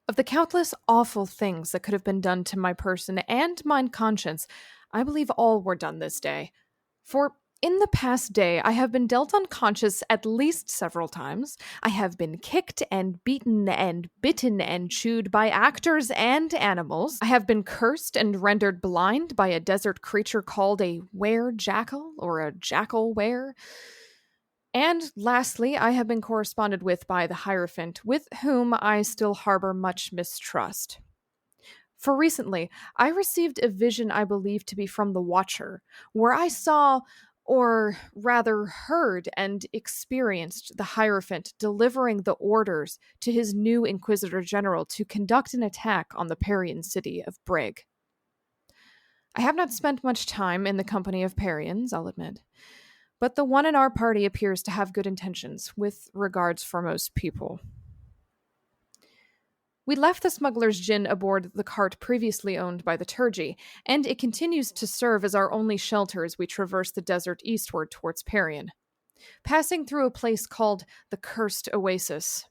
Of the countless awful things that could have been done to my person and mine conscience, I believe all were done this day. For in the past day, I have been dealt unconscious at least several times. I have been kicked and beaten and bitten and chewed by actors and animals. I have been cursed and rendered blind by a desert creature called a were-jackal or a jackal-were. And lastly, I have been corresponded with by the Hierophant, with whom I still harbor much mistrust. For recently, I received a vision I believe to be from the Watcher, where I saw, or rather heard and experienced the Hierophant delivering the orders to his new Inquisitor General to conduct an attack on the Perian city of Brig. I have not spent much time in the company of Perians, I'll admit, but the one in our party appears to have good intentions, with regards for most people. We left the smuggler's gin aboard the cart previously owned by the Turgi, and it continues to serve as our only shelter as we traverse the desert eastward towards Perian, passing through a place called the Cursed Oasis.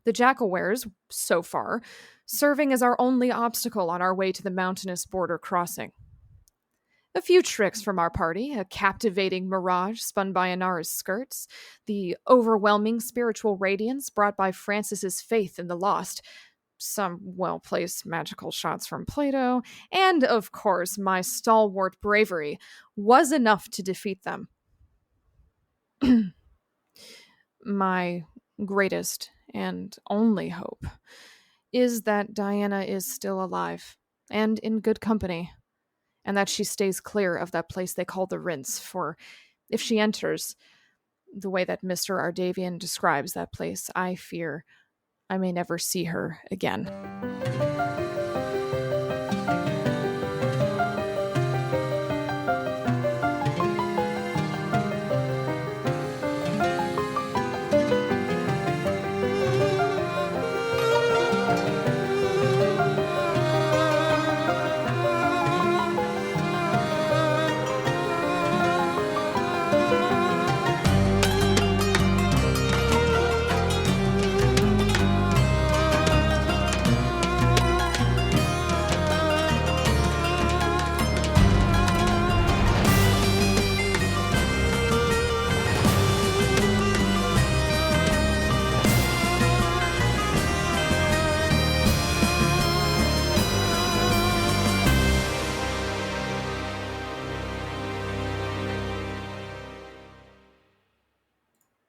The Jackalwares, so far, serving as our only obstacle on our way to the mountainous border crossing. A few tricks from our party, a captivating mirage spun by Inara's skirts, the overwhelming spiritual radiance brought by Francis's faith in the lost, some well-placed magical shots from Plato, and, of course, my stalwart bravery was enough to defeat them. My greatest and only hope is that Diana is still alive and in good company, and that she stays clear of that place they call the Rinse, for if she enters, the way that Mr. Ardavian describes that place, I fear I may never see her again.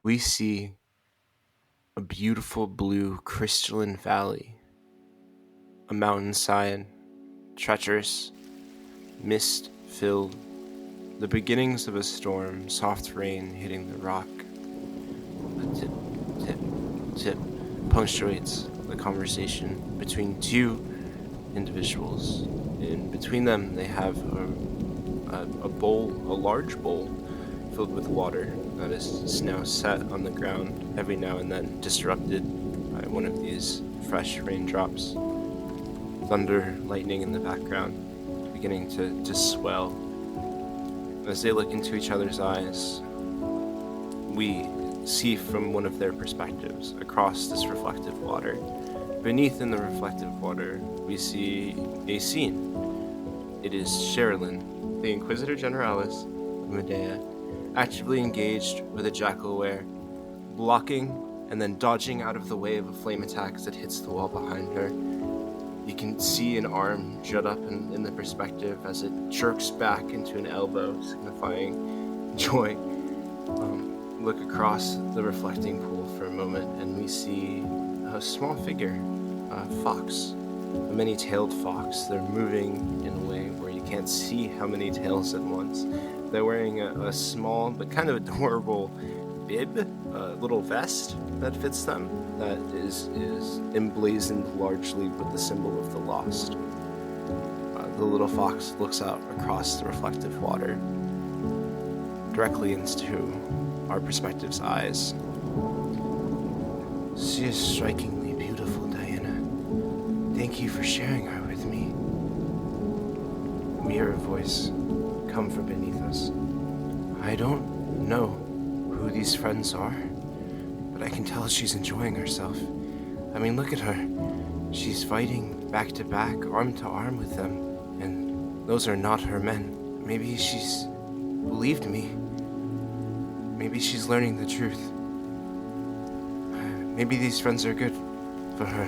We see a beautiful blue crystalline valley, a mountainside, treacherous, mist-filled, the beginnings of a storm, soft rain hitting the rock. A tip, tip, tip punctuates the conversation between two individuals. In between them, they have a bowl, a large bowl, filled with water that is now set on the ground, every now and then disrupted by one of these fresh raindrops. Thunder, lightning in the background, beginning to swell. As they look into each other's eyes, we see from one of their perspectives across this reflective water. Beneath in the reflective water, we see a scene. It is Sherrilyn, the Inquisitor Generalis of Medea, actively engaged with a jackalware, blocking and then dodging out of the way of a flame attack as it hits the wall behind her. You can see an arm jut up in the perspective as it jerks back into an elbow, signifying joy. Look across the reflecting pool for a moment, and we see a small figure, a fox, a many-tailed fox. They're moving in a way where you can't see how many tails at once. They're wearing a small but kind of adorable bib, a little vest that fits them, that is emblazoned largely with the symbol of the lost. The little fox looks out across the reflective water, directly into our perspective's eyes. She is strikingly beautiful, Diana. Thank you for sharing her with me. We hear a voice come from beneath us. I don't know who these friends are, but I can tell she's enjoying herself. I mean, look at her. She's fighting back to back, arm to arm with them, and those are not her men. Maybe she's believed me. Maybe she's learning the truth. Maybe these friends are good for her.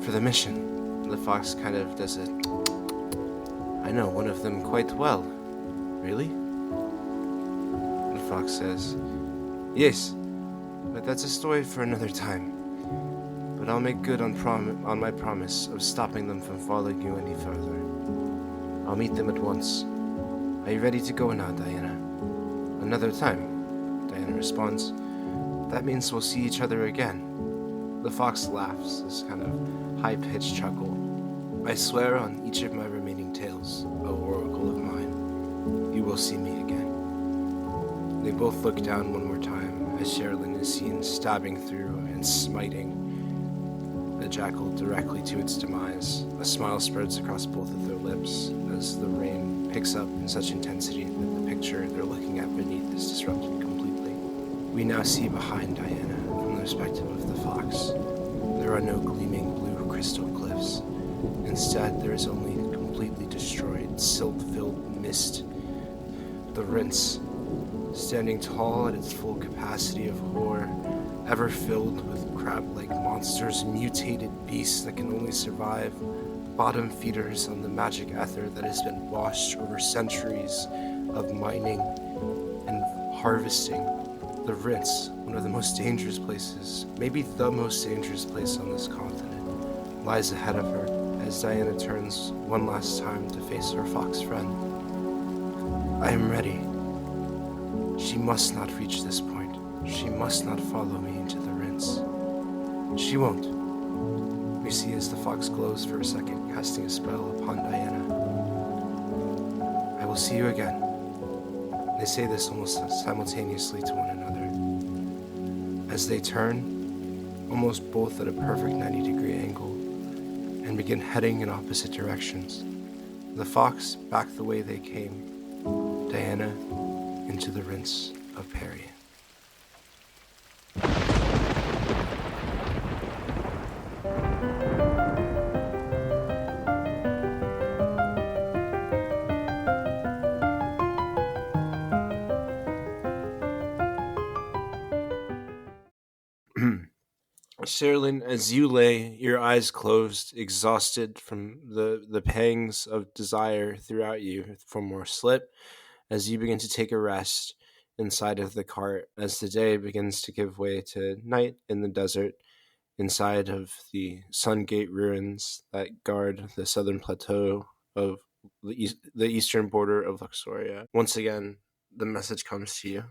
For the mission. The fox kind of does it. I know one of them quite well. Really? The fox says, yes, but that's a story for another time. But I'll make good on my promise of stopping them from following you any further. I'll meet them at once. Are you ready to go now, Diana? Another time, Diana responds. That means we'll see each other again. The fox laughs, this kind of high-pitched chuckle. I swear on each of my remaining tales, O oracle of mine, you will see me again. They both look down one more time as Sherrilyn is seen stabbing through and smiting the jackal directly to its demise. A smile spreads across both of their lips as the rain picks up in such intensity that the picture they're looking at beneath is disrupted completely. We now see behind Diana, from the perspective of the fox. There are no gleaming blue crystal cliffs. Instead, there is only completely destroyed, silt-filled mist. The rinse, standing tall at its full capacity of horror, ever filled with crab-like monsters, mutated beasts that can only survive, bottom feeders on the magic ether that has been washed over centuries of mining and harvesting. The rinse, one of the most dangerous places, maybe the most dangerous place on this continent, lies ahead of her as Diana turns one last time to face her fox friend. I am ready. She must not reach this point. She must not follow me into the rinse. She won't. We see as the fox glows for a second, casting a spell upon Diana. I will see you again. They say this almost simultaneously to one another. As they turn, almost both at a perfect 90-degree angle, and begin heading in opposite directions. The fox back the way they came, Diana into the rinse of Perian. Sherrilyn, as you lay, your eyes closed, exhausted from the pangs of desire throughout you for more slip, as you begin to take a rest inside of the cart, as the day begins to give way to night in the desert, inside of the Sungate ruins that guard the southern plateau of the eastern border of Luxoria. Once again, the message comes to you.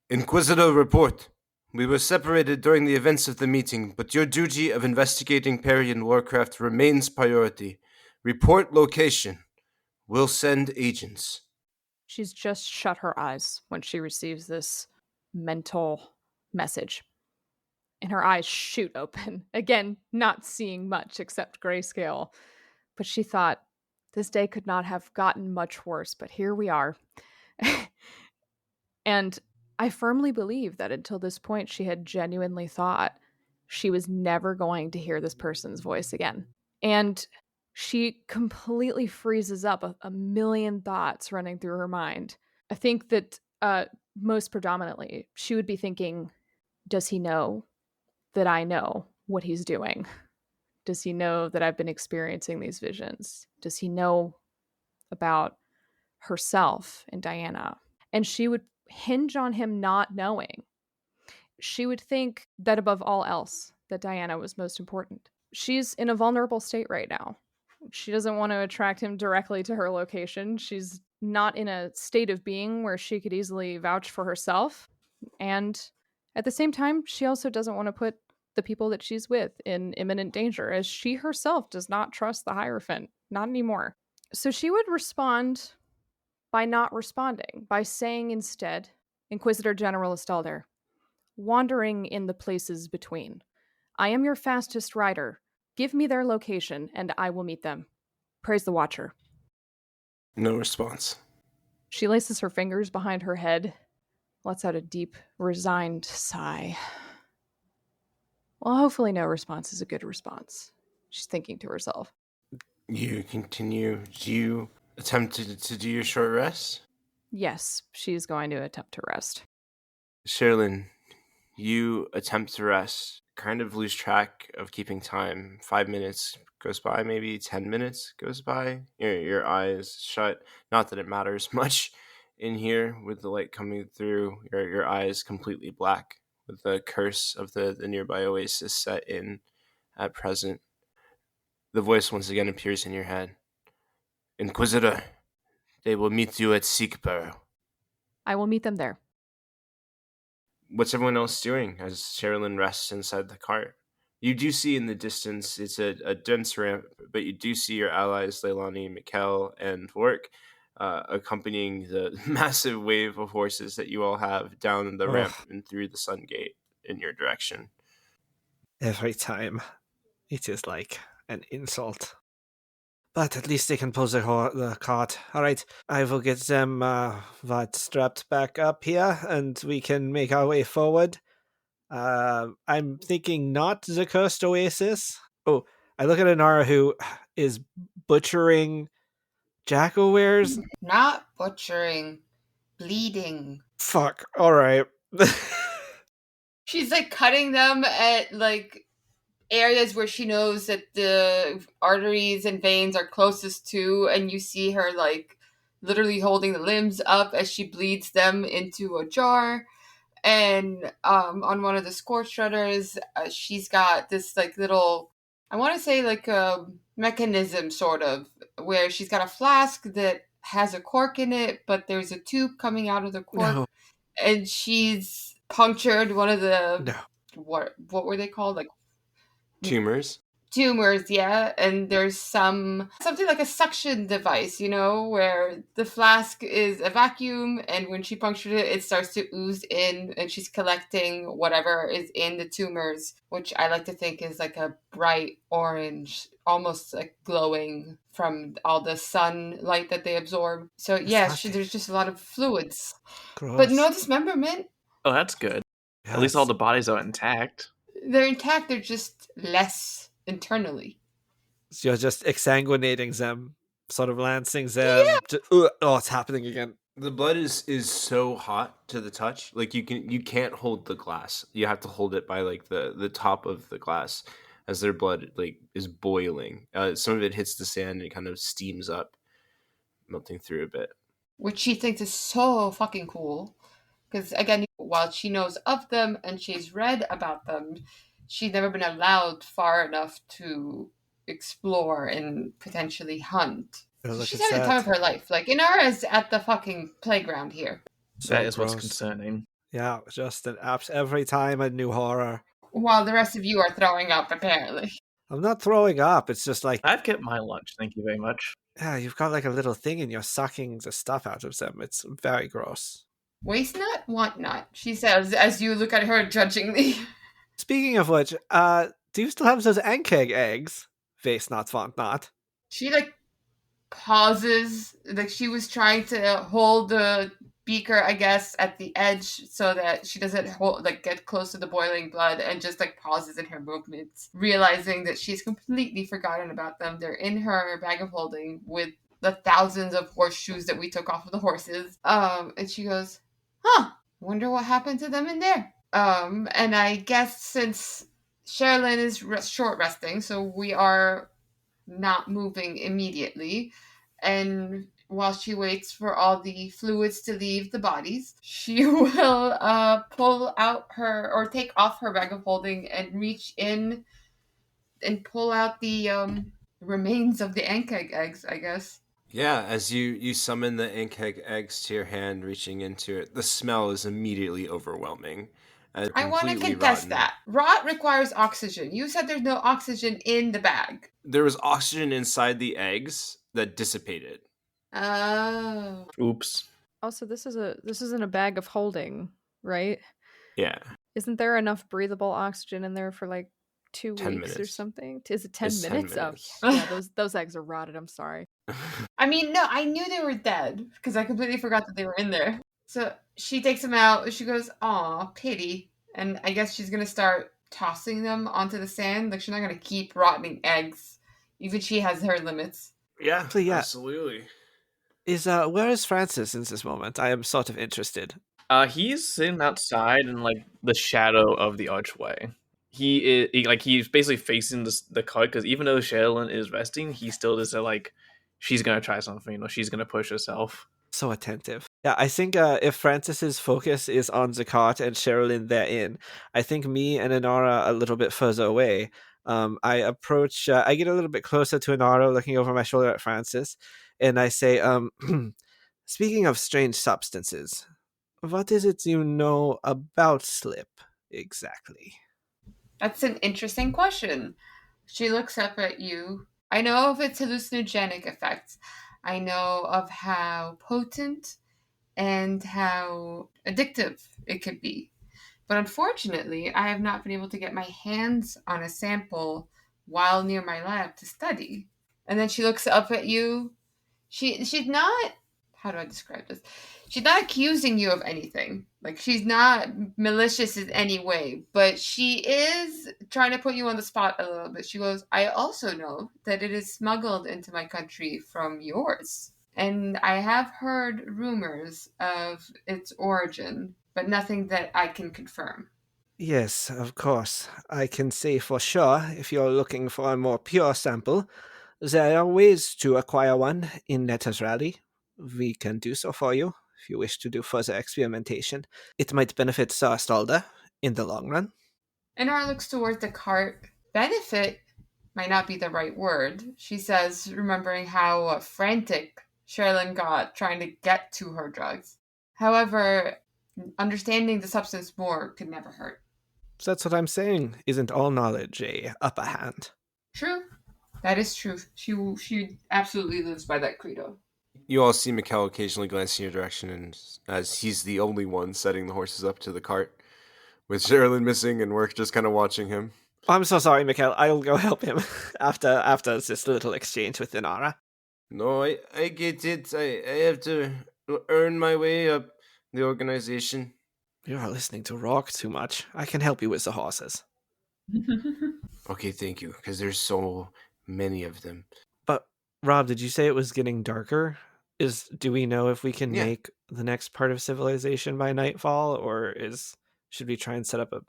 Inquisitor, report. We were separated during the events of the meeting, but your duty of investigating Perian warcraft remains priority. Report location. We'll send agents. She's just shut her eyes when she receives this mental message. And her eyes shoot open. Again, not seeing much except grayscale. But she thought, this day could not have gotten much worse, but here we are. And I firmly believe that until this point, she had genuinely thought she was never going to hear this person's voice again. And she completely freezes up, a million thoughts running through her mind. I think that most predominantly, she would be thinking, does he know that I know what he's doing? Does he know that I've been experiencing these visions? Does he know about herself and Diana? And she would hinge on him not knowing. She would think that above all else, that Diana was most important. She's in a vulnerable state right now. She doesn't want to attract him directly to her location. She's not in a state of being where she could easily vouch for herself. And at the same time, she also doesn't want to put the people that she's with in imminent danger, as she herself does not trust the Hierophant. Not anymore. So she would respond by not responding, by saying instead, Inquisitor General Estalder, wandering in the places between. I am your fastest rider. Give me their location, and I will meet them. Praise the Watcher. No response. She laces her fingers behind her head, lets out a deep, resigned sigh. Well, hopefully no response is a good response. She's thinking to herself. You continue. Do you attempt to do your short rest? Yes, she's going to attempt to rest. Sherrilyn, you attempt to rest, kind of lose track of keeping time. 5 minutes goes by, maybe 10 minutes goes by. Your eyes shut. Not that it matters much in here with the light coming through. Your eyes completely black with the curse of the nearby oasis set in at present. The voice once again appears in your head. Inquisitor, they will meet you at Seekburrow. I will meet them there. What's everyone else doing as Sherrilyn rests inside the cart? You do see in the distance, it's a dense ramp, but you do see your allies, Leilani, Mikkel, and Vork, accompanying the massive wave of horses that you all have down the ramp and through the sun gate in your direction. Every time. It is like an insult. But at least they can pull the cart. Alright, I will get them strapped back up here, and we can make our way forward. I'm thinking not the cursed oasis. Oh, I look at Inara, who is butchering jack-o'-wares. Not butchering, bleeding. Fuck, alright. She's like cutting them at like areas where she knows that the arteries and veins are closest to, and you see her like literally holding the limbs up as she bleeds them into a jar. And on one of the scorch shredders, she's got this like little, I want to say like a mechanism sort of, where she's got a flask that has a cork in it, but there's a tube coming out of the cork. No. And she's punctured one of the No. what were they called, like Tumors? tumors, yeah. And there's something like a suction device, you know, where the flask is a vacuum, and when she punctured it, it starts to ooze in, and she's collecting whatever is in the tumors, which I like to think is like a bright orange, almost like glowing from all the sunlight that they absorb. So yeah, there's just a lot of fluids. Gross. But no dismemberment. Oh, that's good. Yes. At least all the bodies are intact. They're intact, they're just less internally. So you're just exsanguinating them, sort of lancing them. Yeah. Oh, it's happening again. The blood is so hot to the touch. Like you can't hold the glass. You have to hold it by like the top of the glass as their blood like is boiling. Some of it hits the sand and it kind of steams up, melting through a bit. Which she thinks is so fucking cool. Because again, while she knows of them and she's read about them, she's never been allowed far enough to explore and potentially hunt. So she's having the time of her life. Like, Inara is at the fucking playground here. So that is gross. what's concerning. Yeah, just an apps every time a new horror. While the rest of you are throwing up, apparently. I'm not throwing up. It's just like, I've kept my lunch, thank you very much. yeah, you've got like a little thing and you're sucking the stuff out of them. It's very gross. Waste nut, want nut, she says as you look at her judgingly. Speaking of which, do you still have those ankeg eggs? Waste not, want not. She like pauses, like she was trying to hold the beaker, I guess, at the edge so that she doesn't get close to the boiling blood, and just like pauses in her movements, realizing that she's completely forgotten about them. They're in her bag of holding with the thousands of horseshoes that we took off of the horses. And she goes, huh, wonder what happened to them in there. And I guess since Sherrilyn is short resting, so we are not moving immediately, and while she waits for all the fluids to leave the bodies, she will pull out or take off her bag of holding and reach in and pull out the remains of the ankeg eggs, I guess. Yeah, as you summon the ankeg eggs to your hand, reaching into it, the smell is immediately overwhelming. I want to contest that. Rot requires oxygen. You said there's no oxygen in the bag. There was oxygen inside the eggs that dissipated. Oh. Oops. Also, this isn't a bag of holding, right? Yeah. Isn't there enough breathable oxygen in there for like 2 weeks 10 minutes. Or something? Is it 10 It's 10 minutes? minutes. Oh, yeah, those eggs are rotted. I'm sorry. I mean, no, I knew they were dead because I completely forgot that they were in there. So she takes them out. She goes, aw, pity. And I guess she's going to start tossing them onto the sand. Like, she's not going to keep rotting eggs. Even she has her limits. Yeah, Actually, yeah. absolutely. Where is Francis in this moment? I am sort of interested. He's sitting outside in like the shadow of the archway. He's basically facing the cart because even though Sherrilyn is resting, he still is like she's gonna try something. She's gonna push herself. So attentive. Yeah, I think if Francis's focus is on the cart and Sherrilyn therein, I think me and Inara a little bit further away. I approach. I get a little bit closer to Inara, looking over my shoulder at Francis, and I say, "Speaking of strange substances, what is it you know about slip exactly?" That's an interesting question. She looks up at you. I know of its hallucinogenic effects. I know of how potent and how addictive it could be. But unfortunately, I have not been able to get my hands on a sample while near my lab to study. And then she looks up at you. She's not, how do I describe this? She's not accusing you of anything. Like, she's not malicious in any way, but she is trying to put you on the spot a little bit. She goes, I also know that it is smuggled into my country from yours. And I have heard rumors of its origin, but nothing that I can confirm. Yes, of course. I can say for sure, if you're looking for a more pure sample, there are ways to acquire one in Netta's Rally. We can do so for you, if you wish to do further experimentation. It might benefit Sarstalda in the long run. Inara looks towards the cart. Benefit might not be the right word. She says, remembering how frantic Sherrilyn got trying to get to her drugs. However, understanding the substance more could never hurt. That's what I'm saying. Isn't all knowledge a upper hand? True. That is true. She absolutely lives by that credo. You all see Mikkel occasionally glance in your direction, and as he's the only one setting the horses up to the cart, with Sherrilyn missing and Work just kind of watching him. I'm so sorry, Mikkel. I'll go help him after this little exchange with Inara. No, I get it. I have to earn my way up the organization. You are listening to Rock too much. I can help you with the horses. Okay, thank you, because there's so many of them. But, Rob, did you say it was getting darker? Do we know if we can make the next part of civilization by nightfall, or should we try and set up a...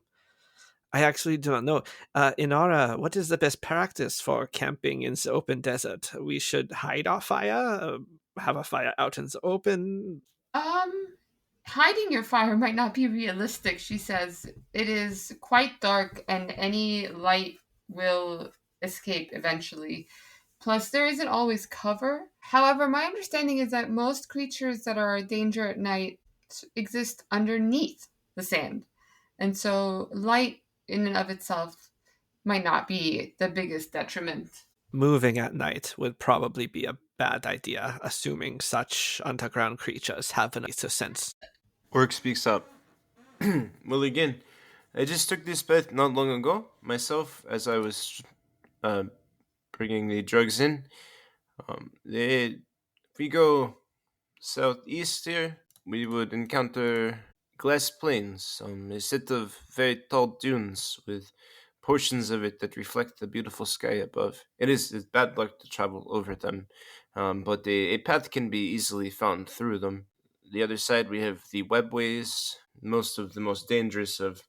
I actually do not know. Inara, what is the best practice for camping in the open desert? We should hide our fire, have a fire out in the open. Hiding your fire might not be realistic, she says. It is quite dark and any light will escape eventually. Plus, there isn't always cover. However, my understanding is that most creatures that are a danger at night exist underneath the sand. And so light in and of itself might not be the biggest detriment. Moving at night would probably be a bad idea, assuming such underground creatures have an sense. Orc speaks up. Well, again, I just took this path not long ago, myself, as I was bringing the drugs in. If we go southeast here, we would encounter glass plains, a set of very tall dunes with portions of it that reflect the beautiful sky above. It's bad luck to travel over them, but a path can be easily found through them. The other side, we have the webways. Most of the most dangerous of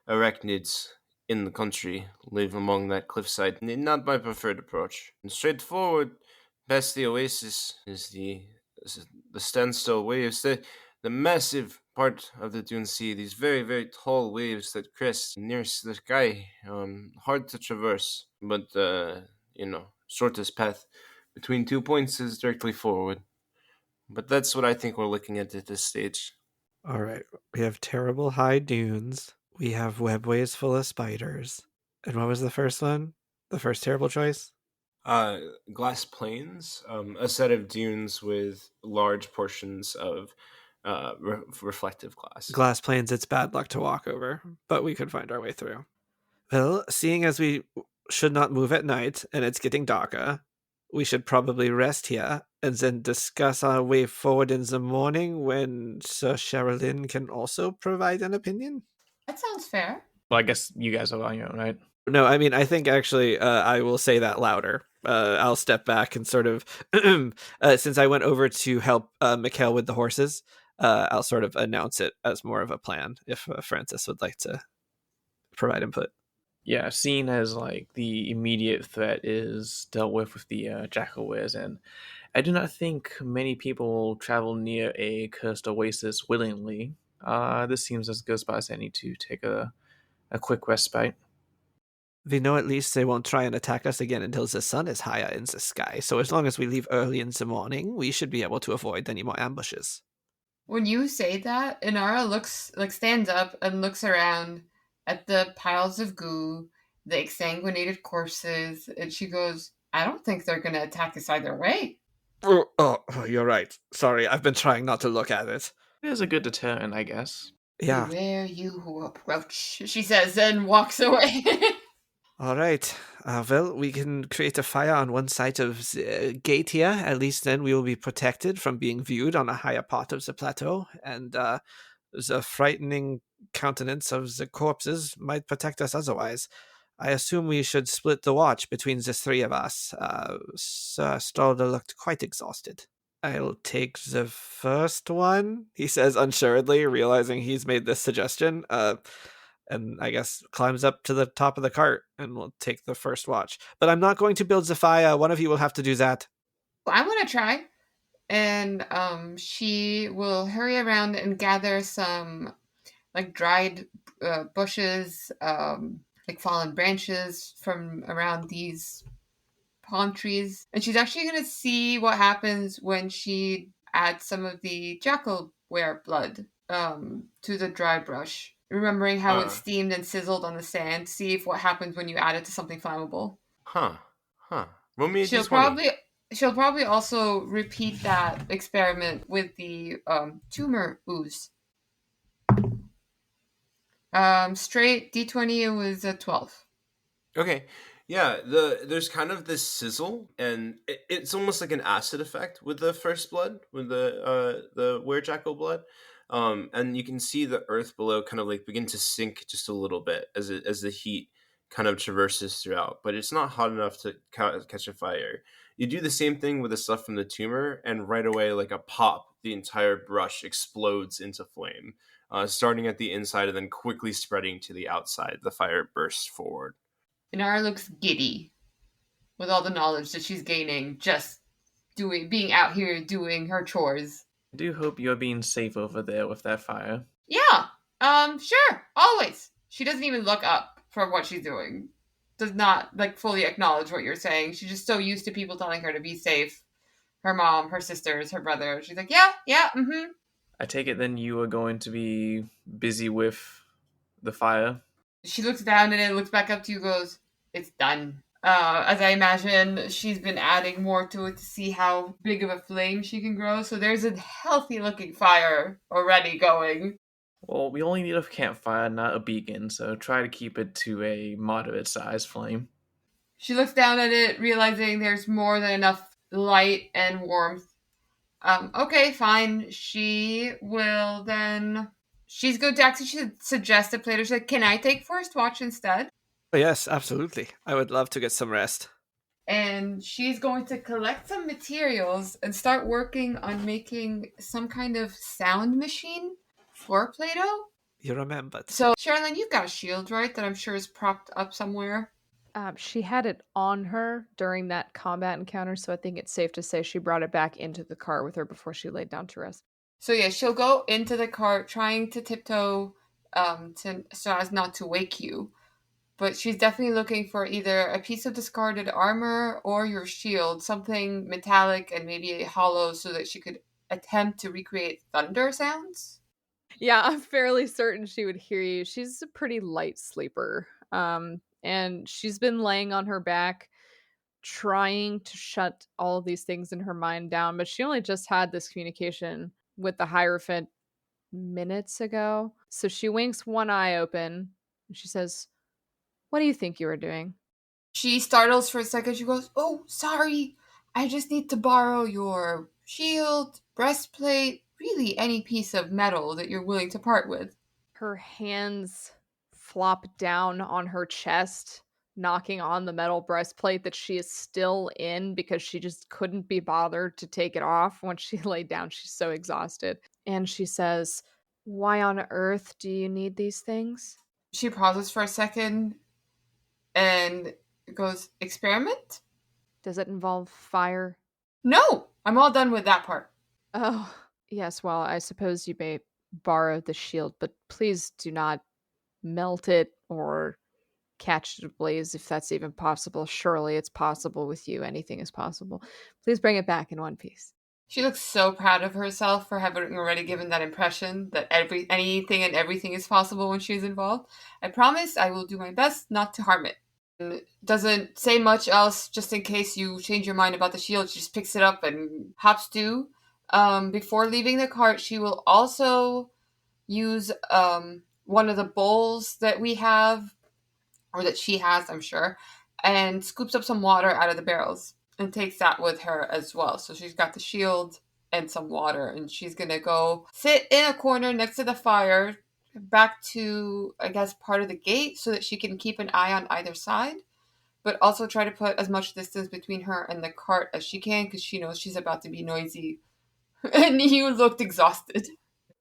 arachnids in the country live along that cliffside. Not my preferred approach. And straightforward, past the oasis, is the standstill waves. The massive part of the Dune Sea, these very, very tall waves that crest near the sky. Hard to traverse, but, shortest path between 2 points is directly forward. But that's what I think we're looking at this stage. All right. We have terrible high dunes. We have webways full of spiders. And what was the first one? The first terrible choice? Glass plains. A set of dunes with large portions of reflective glass. Glass plains, it's bad luck to walk over, but we could find our way through. Well, seeing as we should not move at night and it's getting darker, we should probably rest here and then discuss our way forward in the morning when Sir Sherrilyn can also provide an opinion. That sounds fair. Well, I guess you guys are on your own, right? No, I mean, I think actually I will say that louder. I'll step back and sort of, since I went over to help Mikhail with the horses, I'll sort of announce it as more of a plan if Francis would like to provide input. Yeah, seeing as like the immediate threat is dealt with the jackalwares, and I do not think many people will travel near a cursed oasis willingly. This seems as good a spot as any to take a quick respite. We know at least they won't try and attack us again until the sun is higher in the sky, so as long as we leave early in the morning, we should be able to avoid any more ambushes. When you say that, Inara stands up and looks around at the piles of goo, the exsanguinated corpses, and she goes, I don't think they're gonna attack us either way. Oh, you're right. Sorry, I've been trying not to look at it. It is a good deterrent, I guess. Yeah. Beware you who approach, she says, and walks away. All right. Well, we can create a fire on one side of the gate here. At least then we will be protected from being viewed on a higher part of the plateau, and the frightening countenance of the corpses might protect us otherwise. I assume we should split the watch between the three of us. Sir Stolder looked quite exhausted. I'll take the first one, he says unsuredly, realizing he's made this suggestion. And I guess climbs up to the top of the cart and will take the first watch. But I'm not going to build the fire. One of you will have to do that. I want to try. And she will hurry around and gather some like dried bushes, like fallen branches from around these palm trees. And she's actually going to see what happens when she adds some of the jackalware blood to the dry brush. Remembering how it steamed and sizzled on the sand, see if what happens when you add it to something flammable. Huh. Roll me a She'll D20. probably also repeat that experiment with the tumor ooze. Straight D20, it was a 12. Okay. Yeah, there's kind of this sizzle, and it's almost like an acid effect with the first blood, with the werejackal blood. And you can see the earth below kind of like begin to sink just a little bit as the heat kind of traverses throughout, but it's not hot enough to catch a fire. You do the same thing with the stuff from the tumor, and right away, like a pop, the entire brush explodes into flame, starting at the inside and then quickly spreading to the outside. The fire bursts forward. Inara looks giddy with all the knowledge that she's gaining just being out here doing her chores. I do hope you're being safe over there with that fire. Yeah, sure, always. She doesn't even look up for what she's doing. Does not, like, fully acknowledge what you're saying. She's just so used to people telling her to be safe. Her mom, her sisters, her brother. She's like, yeah, mm-hmm. I take it then you are going to be busy with the fire? She looks down and then looks back up to you and goes, it's done. As I imagine, she's been adding more to it to see how big of a flame she can grow. So there's a healthy-looking fire already going. Well, we only need a campfire, not a beacon, so try to keep it to a moderate-sized flame. She looks down at it, realizing there's more than enough light and warmth. Okay, fine. She will then... She's going to actually suggest to Plato, she's like, can I take first watch instead? Oh, yes, absolutely. I would love to get some rest. And she's going to collect some materials and start working on making some kind of sound machine for Plato. You remembered. So, Sherrilyn, you've got a shield, right? That I'm sure is propped up somewhere. She had it on her during that combat encounter, so I think it's safe to say she brought it back into the car with her before she laid down to rest. So yeah, she'll go into the cart trying to tiptoe so as not to wake you. But she's definitely looking for either a piece of discarded armor or your shield, something metallic and maybe hollow so that she could attempt to recreate thunder sounds. Yeah, I'm fairly certain she would hear you. She's a pretty light sleeper. And she's been laying on her back, trying to shut all of these things in her mind down, but she only just had this communication with the Hierophant minutes ago. So she winks one eye open, and she says, what do you think you were doing? She startles for a second. She goes, oh, sorry. I just need to borrow your shield, breastplate, really any piece of metal that you're willing to part with. Her hands flop down on her chest, knocking on the metal breastplate that she is still in because she just couldn't be bothered to take it off when she laid down. She's so exhausted. And she says, "Why on earth do you need these things?" She pauses for a second and goes, "Experiment? Does it involve fire? No, I'm all done with that part." Oh, yes, well, I suppose you may borrow the shield, but please do not melt it or catch it ablaze if that's even possible. Surely it's possible with you. Anything is possible. Please bring it back in one piece. She looks so proud of herself for having already given that impression that anything and everything is possible when she's involved. I promise I will do my best not to harm it. And doesn't say much else, just in case you change your mind about the shield. She just picks it up and hops to. Before leaving the cart, she will also use one of the bowls that we have, or that she has, I'm sure, and scoops up some water out of the barrels and takes that with her as well. So she's got the shield and some water, and she's gonna go sit in a corner next to the fire, back to, I guess, part of the gate, so that she can keep an eye on either side, but also try to put as much distance between her and the cart as she can, because she knows she's about to be noisy. And you looked exhausted.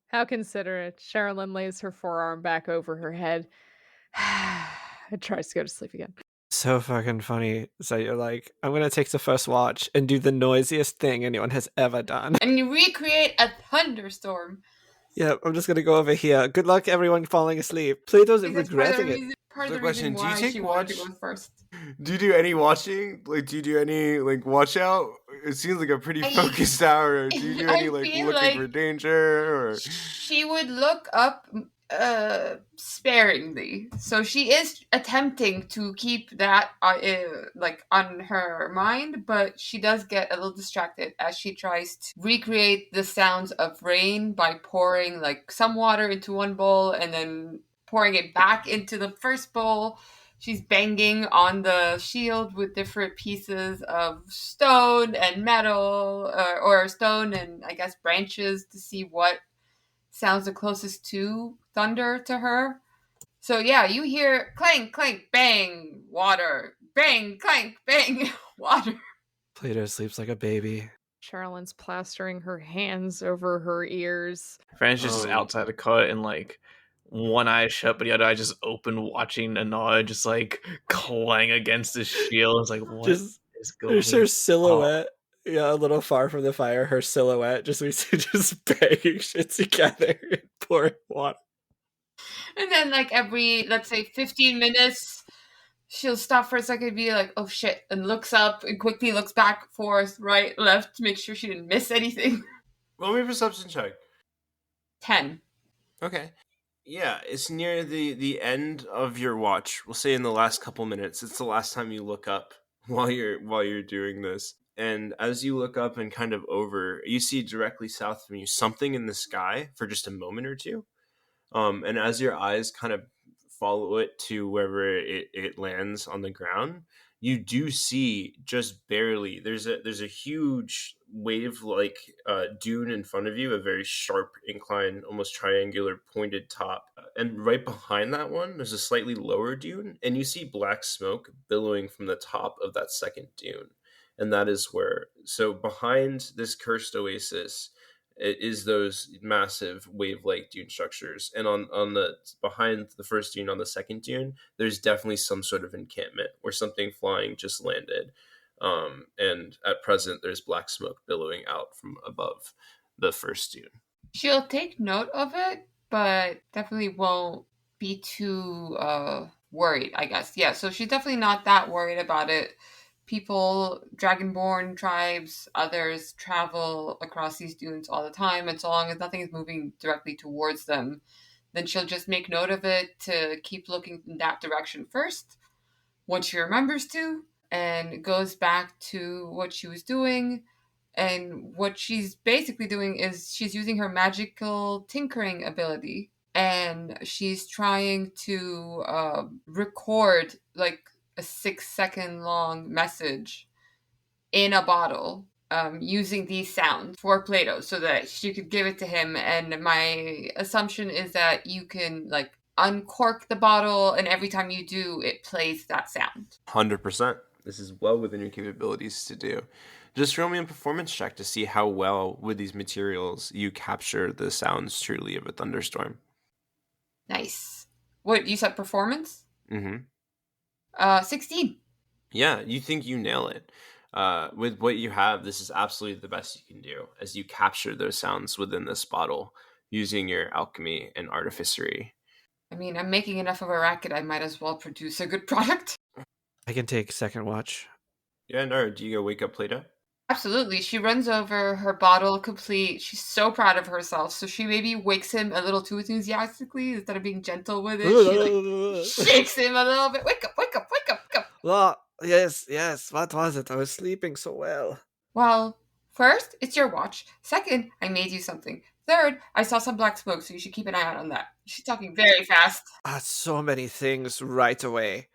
How considerate. Sherrilyn lays her forearm back over her head and tries to go to sleep again. So fucking funny. So you're like, I'm gonna take the first watch and do the noisiest thing anyone has ever done. And you recreate a thunderstorm. Yeah, I'm just gonna go over here. Good luck, everyone falling asleep. Plato's regretting it. Part of The the reason question, do you why take she wanted to watch? go first. Do you do any watching? Like, do you do any, like, watch out? It seems like a pretty focused hour. Do you do I any, like, feel looking like for danger? Or she would look up sparingly. So she is attempting to keep that like on her mind, but she does get a little distracted as she tries to recreate the sounds of rain by pouring like some water into one bowl and then pouring it back into the first bowl. She's banging on the shield with different pieces of stone and metal, or stone and, I guess, branches to see what sounds the closest to thunder to her. So yeah, you hear clank, clank, bang, water. Bang, clank, bang, water. Plato sleeps like a baby. Sherrilyn's plastering her hands over her ears. Francis is outside the cart and like one eye shut, but the other eye just open, watching Inara just like clang against the shield. It's like, what Just is going there's her on? silhouette. Yeah, a little far from the fire, her silhouette. Just we see just banging shit together and pouring water. And then like every, let's say, 15 minutes, she'll stop for a second and be like, oh shit, and looks up and quickly looks back, forth, right, left to make sure she didn't miss anything. roll me a perception check. 10. Okay. Yeah, it's near the end of your watch. We'll say in the last couple minutes. It's the last time you look up while you're doing this. And as you look up and kind of over, you see directly south from you something in the sky for just a moment or two. And as your eyes kind of follow it to wherever it lands on the ground, you do see just barely. There's a huge wave-like dune in front of you, a very sharp incline, almost triangular pointed top. And right behind that one, there's a slightly lower dune, and you see black smoke billowing from the top of that second dune. And that is where, so behind this cursed oasis, it is those massive wave-like dune structures, and on the behind the first dune, on the second dune, there's definitely some sort of encampment where something flying just landed, and at present there's black smoke billowing out from above the first dune. She'll take note of it, but definitely won't be too worried, I guess. Yeah, so she's definitely not that worried about it. People, dragonborn tribes, others travel across these dunes all the time, and so long as nothing is moving directly towards them, then she'll just make note of it to keep looking in that direction first, once she remembers to, and goes back to what she was doing. And what she's basically doing is she's using her magical tinkering ability, and she's trying to record like a 6-second long message in a bottle, using these sounds for Plato so that she could give it to him. And my assumption is that you can like uncork the bottle, and every time you do, it plays that sound. 100%. This is well within your capabilities to do. Just roll me a performance check to see how well with these materials you capture the sounds truly of a thunderstorm. Nice. What, you said performance? Mm-hmm. 16. Yeah, you think you nail it. With what you have, this is absolutely the best you can do as you capture those sounds within this bottle using your alchemy and artificery. I mean, I'm making enough of a racket, I might as well produce a good product. I can take second watch. Yeah, no, do you go wake up Plato? Absolutely. She runs over, her bottle complete. She's so proud of herself. So she maybe wakes him a little too enthusiastically instead of being gentle with it. She shakes him a little bit. Wake up, wake up, wake up, wake up. Well, yes. What was it? I was sleeping so well. Well, first, it's your watch. Second, I made you something. Third, I saw some black smoke, so you should keep an eye out on that. She's talking very fast. So many things right away.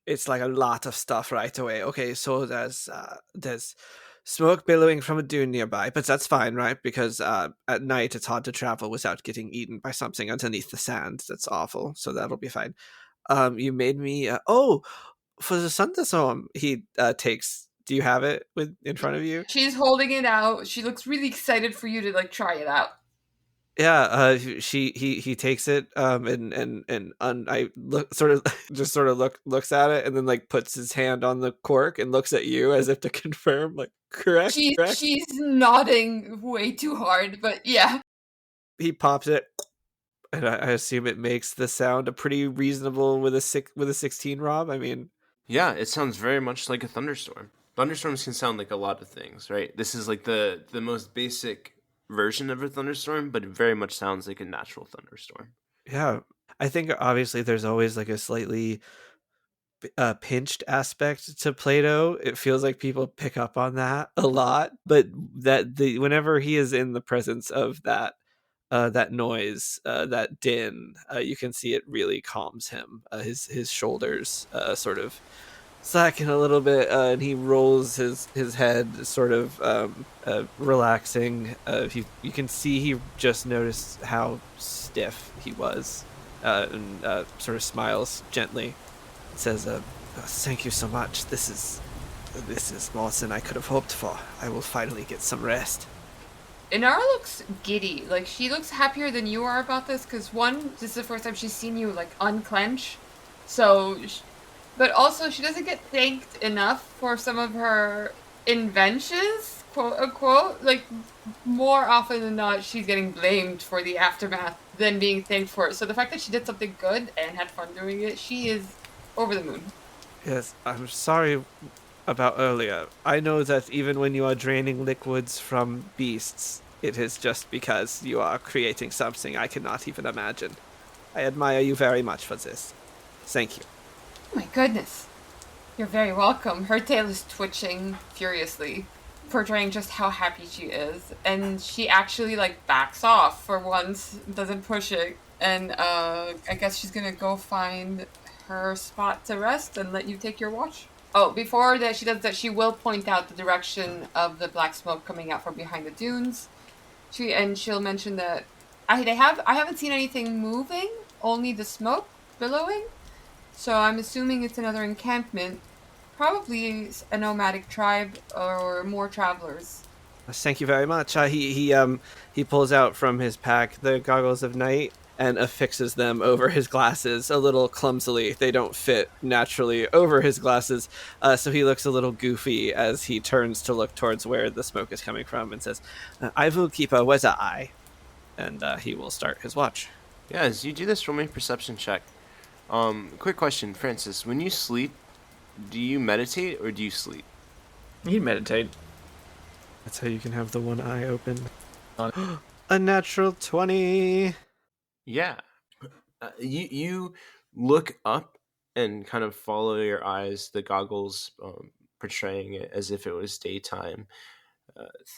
It's like a lot of stuff right away. Okay, so there's smoke billowing from a dune nearby, but that's fine, right? Because at night it's hard to travel without getting eaten by something underneath the sand. That's awful. So that'll be fine. You made me. For the thunderstorm, he takes. Do you have it in front of you? She's holding it out. She looks really excited for you to try it out. Yeah, he takes it and I looks at it and then puts his hand on the cork and looks at you as if to confirm correct. She's nodding way too hard, but yeah. He pops it and I assume it makes the sound a pretty reasonable with a 16, Rob. I mean, yeah, it sounds very much like a thunderstorm. Thunderstorms can sound like a lot of things, right? This is the most basic version of a thunderstorm, but it very much sounds like a natural thunderstorm. Yeah, I think obviously there's always a slightly pinched aspect to Plato. It feels like people pick up on that a lot, but whenever he is in the presence of that noise, that din, you can see it really calms him. His shoulders sort of slacken a little bit, and he rolls his head, sort of relaxing. You can see he just noticed how stiff he was, and sort of smiles gently. Says, "Thank you so much. This is more than I could have hoped for. I will finally get some rest." Inara looks giddy. She looks happier than you are about this, because one, this is the first time she's seen you unclench. So, but also she doesn't get thanked enough for some of her inventions, quote unquote. More often than not, she's getting blamed for the aftermath than being thanked for it. So the fact that she did something good and had fun doing it, she is over the moon. Yes, I'm sorry about earlier. I know that even when you are draining liquids from beasts, it is just because you are creating something I cannot even imagine. I admire you very much for this. Thank you. Oh my goodness. You're very welcome. Her tail is twitching furiously, portraying just how happy she is. And she actually backs off for once, doesn't push it. And I guess she's gonna go find her spot to rest and let you take your watch. Oh, before that she does that, she will point out the direction of the black smoke coming out from behind the dunes. She'll mention that I haven't seen anything moving, only the smoke billowing. So I'm assuming it's another encampment, probably a nomadic tribe or more travelers. Thank you very much. He pulls out from his pack the goggles of night and affixes them over his glasses a little clumsily. They don't fit naturally over his glasses, so he looks a little goofy as he turns to look towards where the smoke is coming from and says, "I will keep a weather eye," and he will start his watch. Yeah, as you do this, roll me a perception check. Quick question, Francis. When you sleep, do you meditate or do you sleep? You meditate. That's how you can have the one eye open. A natural 20. Yeah. You look up and kind of follow your eyes, the goggles portraying it as if it was daytime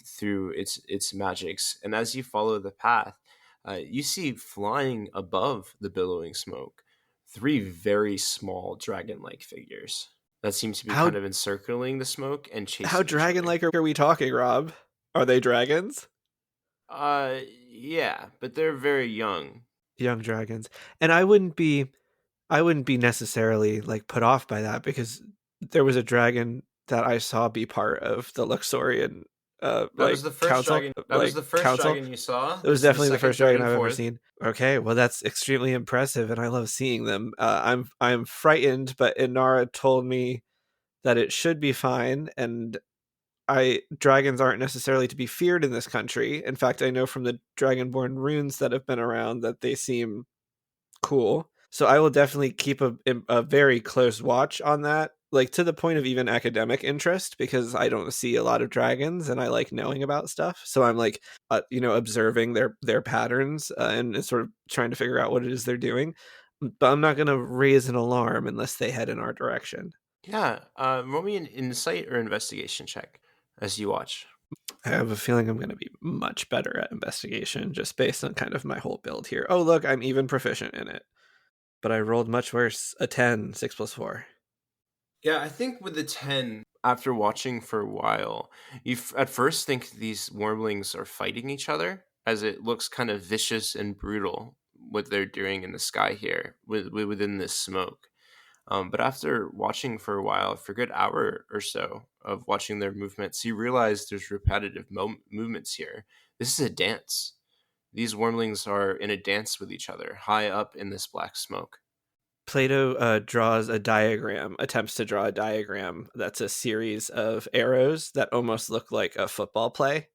through its magics. And as you follow the path, you see flying above the billowing smoke 3 very small dragon-like figures that seem to be kind of encircling the smoke and chasing. How dragon-like are we talking, Rob? Are they dragons? Yeah, but they're very young. young dragons. And I wouldn't be necessarily like put off by that, because there was a dragon that I saw be part of the Luxorian That was the first council. dragon. That was the first council. dragon you saw. It was This is definitely the second first dragon I've ever forth. seen. Okay, well that's extremely impressive, and I love seeing them. I'm frightened, but Inara told me that it should be fine, and dragons aren't necessarily to be feared in this country. In fact, I know from the dragonborn runes that have been around that they seem cool. So I will definitely keep a very close watch on that, like to the point of even academic interest, because I don't see a lot of dragons and I like knowing about stuff. So I'm like, observing their patterns and sort of trying to figure out what it is they're doing. But I'm not going to raise an alarm unless they head in our direction. Yeah, roll me an insight or investigation check as you watch. I have a feeling I'm going to be much better at investigation just based on kind of my whole build here. Oh, look, I'm even proficient in it. But I rolled much worse. A 10, 6 plus 4. Yeah, I think with the 10, after watching for a while, you at first think these wormlings are fighting each other, as it looks kind of vicious and brutal what they're doing in the sky here within this smoke. But after watching for a while, for a good hour or so of watching their movements, you realize there's repetitive movements here. This is a dance. These wormlings are in a dance with each other, high up in this black smoke. Plato attempts to draw a diagram that's a series of arrows that almost look like a football play,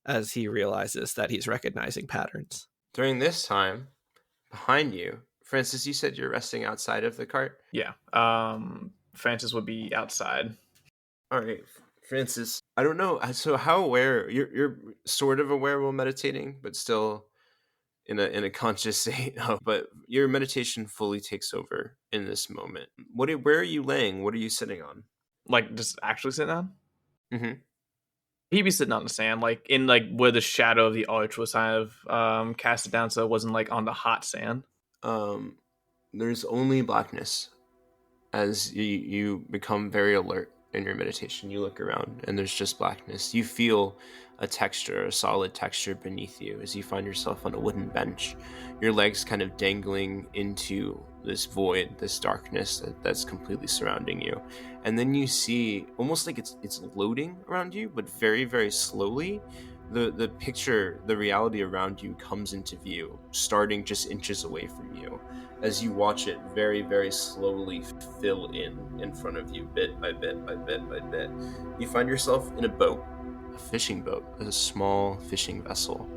as he realizes that he's recognizing patterns. During this time, behind you, Francis, you said you're resting outside of the cart? Yeah. Francis would be outside. All right, Francis. I don't know. So how aware you're sort of aware while meditating, but still in a conscious state. But your meditation fully takes over in this moment. Where are you laying? What are you sitting on? Like just actually sitting on? Mm-hmm. He'd be sitting on the sand, like in like where the shadow of the arch was kind of casted down, so it wasn't like on the hot sand. There's only blackness. As you become very alert in your meditation, you look around and there's just blackness. You feel a solid texture beneath you as you find yourself on a wooden bench, your legs kind of dangling into this void, this darkness that's completely surrounding you. And then you see, almost like it's loading around you, but very, very slowly, the picture, the reality around you comes into view, starting just inches away from you, as you watch it very, very slowly fill in front of you, bit by bit by bit by bit. You find yourself in a boat, a fishing boat, a small fishing vessel,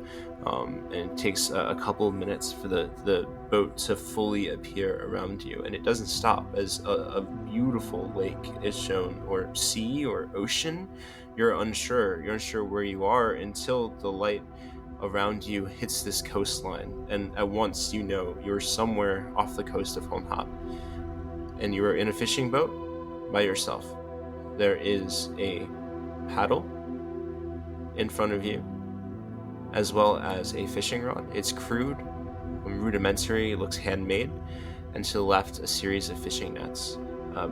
and it takes a couple of minutes for the boat to fully appear around you, and it doesn't stop as a beautiful lake is shown, or sea, or ocean. You're unsure where you are until the light around you hits this coastline, and at once you know you're somewhere off the coast of Honhap, and you are in a fishing boat by yourself. There is a paddle in front of you, as well as a fishing rod. It's crude, rudimentary, it looks handmade, and to the left, a series of fishing nets.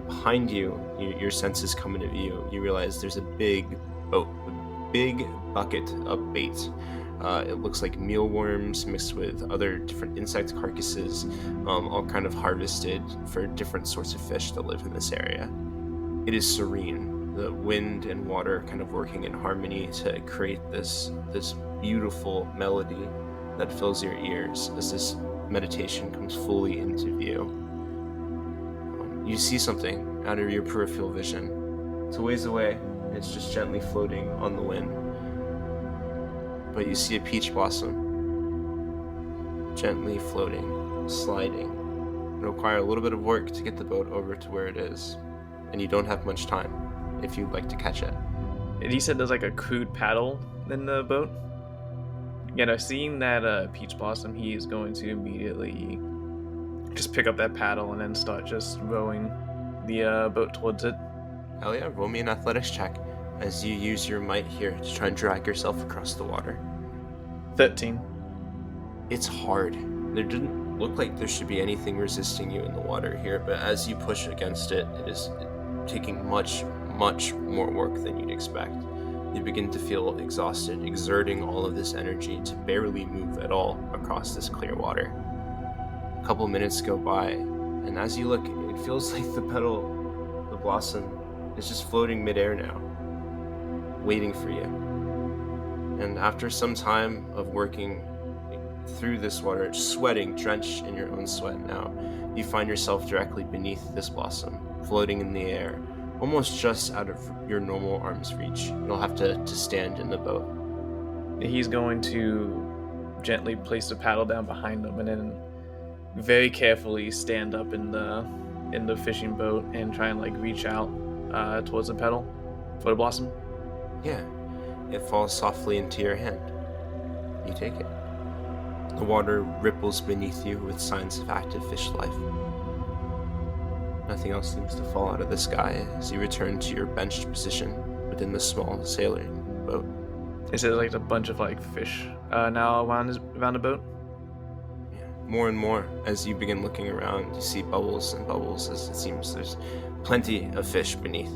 Behind you, your senses come into view. You realize there's a big boat, a big bucket of bait. It looks like mealworms mixed with other different insect carcasses, all kind of harvested for different sorts of fish that live in this area. It is serene, the wind and water kind of working in harmony to create this beautiful melody that fills your ears as this meditation comes fully into view. You see something out of your peripheral vision. It's a ways away, and it's just gently floating on the wind. But you see a peach blossom, gently floating, sliding. It'll require a little bit of work to get the boat over to where it is, and you don't have much time if you'd like to catch it. And he said there's like a crude paddle in the boat. Seeing that peach blossom, he is going to immediately just pick up that paddle and then start just rowing the boat towards it. Hell yeah, roll me an athletics check as you use your might here to try and drag yourself across the water. 13. It's hard. There didn't look like there should be anything resisting you in the water here, but as you push against it, it is taking much, much more work than you'd expect. You begin to feel exhausted, exerting all of this energy to barely move at all across this clear water. A couple minutes go by, and as you look, it feels like the blossom, is just floating midair now, waiting for you. And after some time of working through this water, sweating, drenched in your own sweat now, you find yourself directly beneath this blossom, floating in the air, almost just out of your normal arm's reach. You'll have to stand in the boat. He's going to gently place the paddle down behind him and then very carefully stand up in the fishing boat and try and like reach out towards the pedal for the blossom. Yeah, it falls softly into your hand. You take it. The water ripples beneath you with signs of active fish life. Nothing else seems to fall out of the sky as you return to your benched position within the small sailing boat. Is it like a bunch of like fish now around the boat? Yeah. More and more as you begin looking around, you see bubbles and bubbles as it seems there's plenty of fish beneath.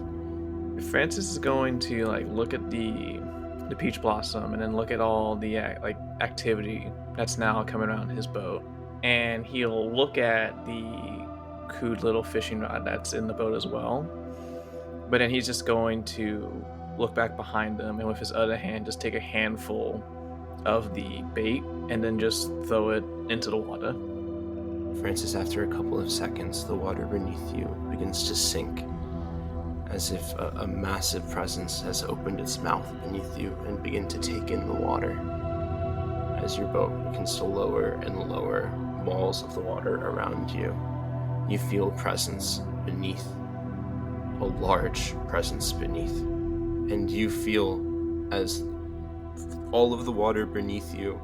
Francis is going to like look at the peach blossom and then look at all the like activity that's now coming around his boat, and he'll look at the crude little fishing rod that's in the boat as well. But then he's just going to look back behind him and with his other hand just take a handful of the bait and then just throw it into the water. Francis, after a couple of seconds, the water beneath you begins to sink, as if a massive presence has opened its mouth beneath you and begin to take in the water. As your boat begins to lower and lower walls of the water around you, you feel a presence beneath, a large presence beneath. And you feel as all of the water beneath you,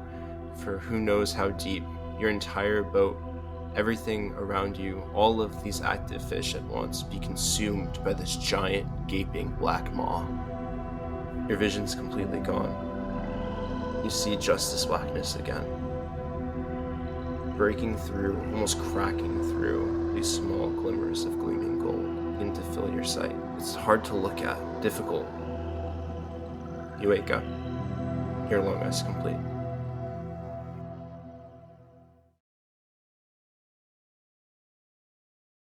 for who knows how deep, your entire boat, everything around you, all of these active fish at once be consumed by this giant, gaping black maw. Your vision's completely gone. You see just this blackness again. Breaking through, almost cracking through, these small glimmers of gleaming gold begin to fill your sight. It's hard to look at, difficult. You wake up. Your long rest complete.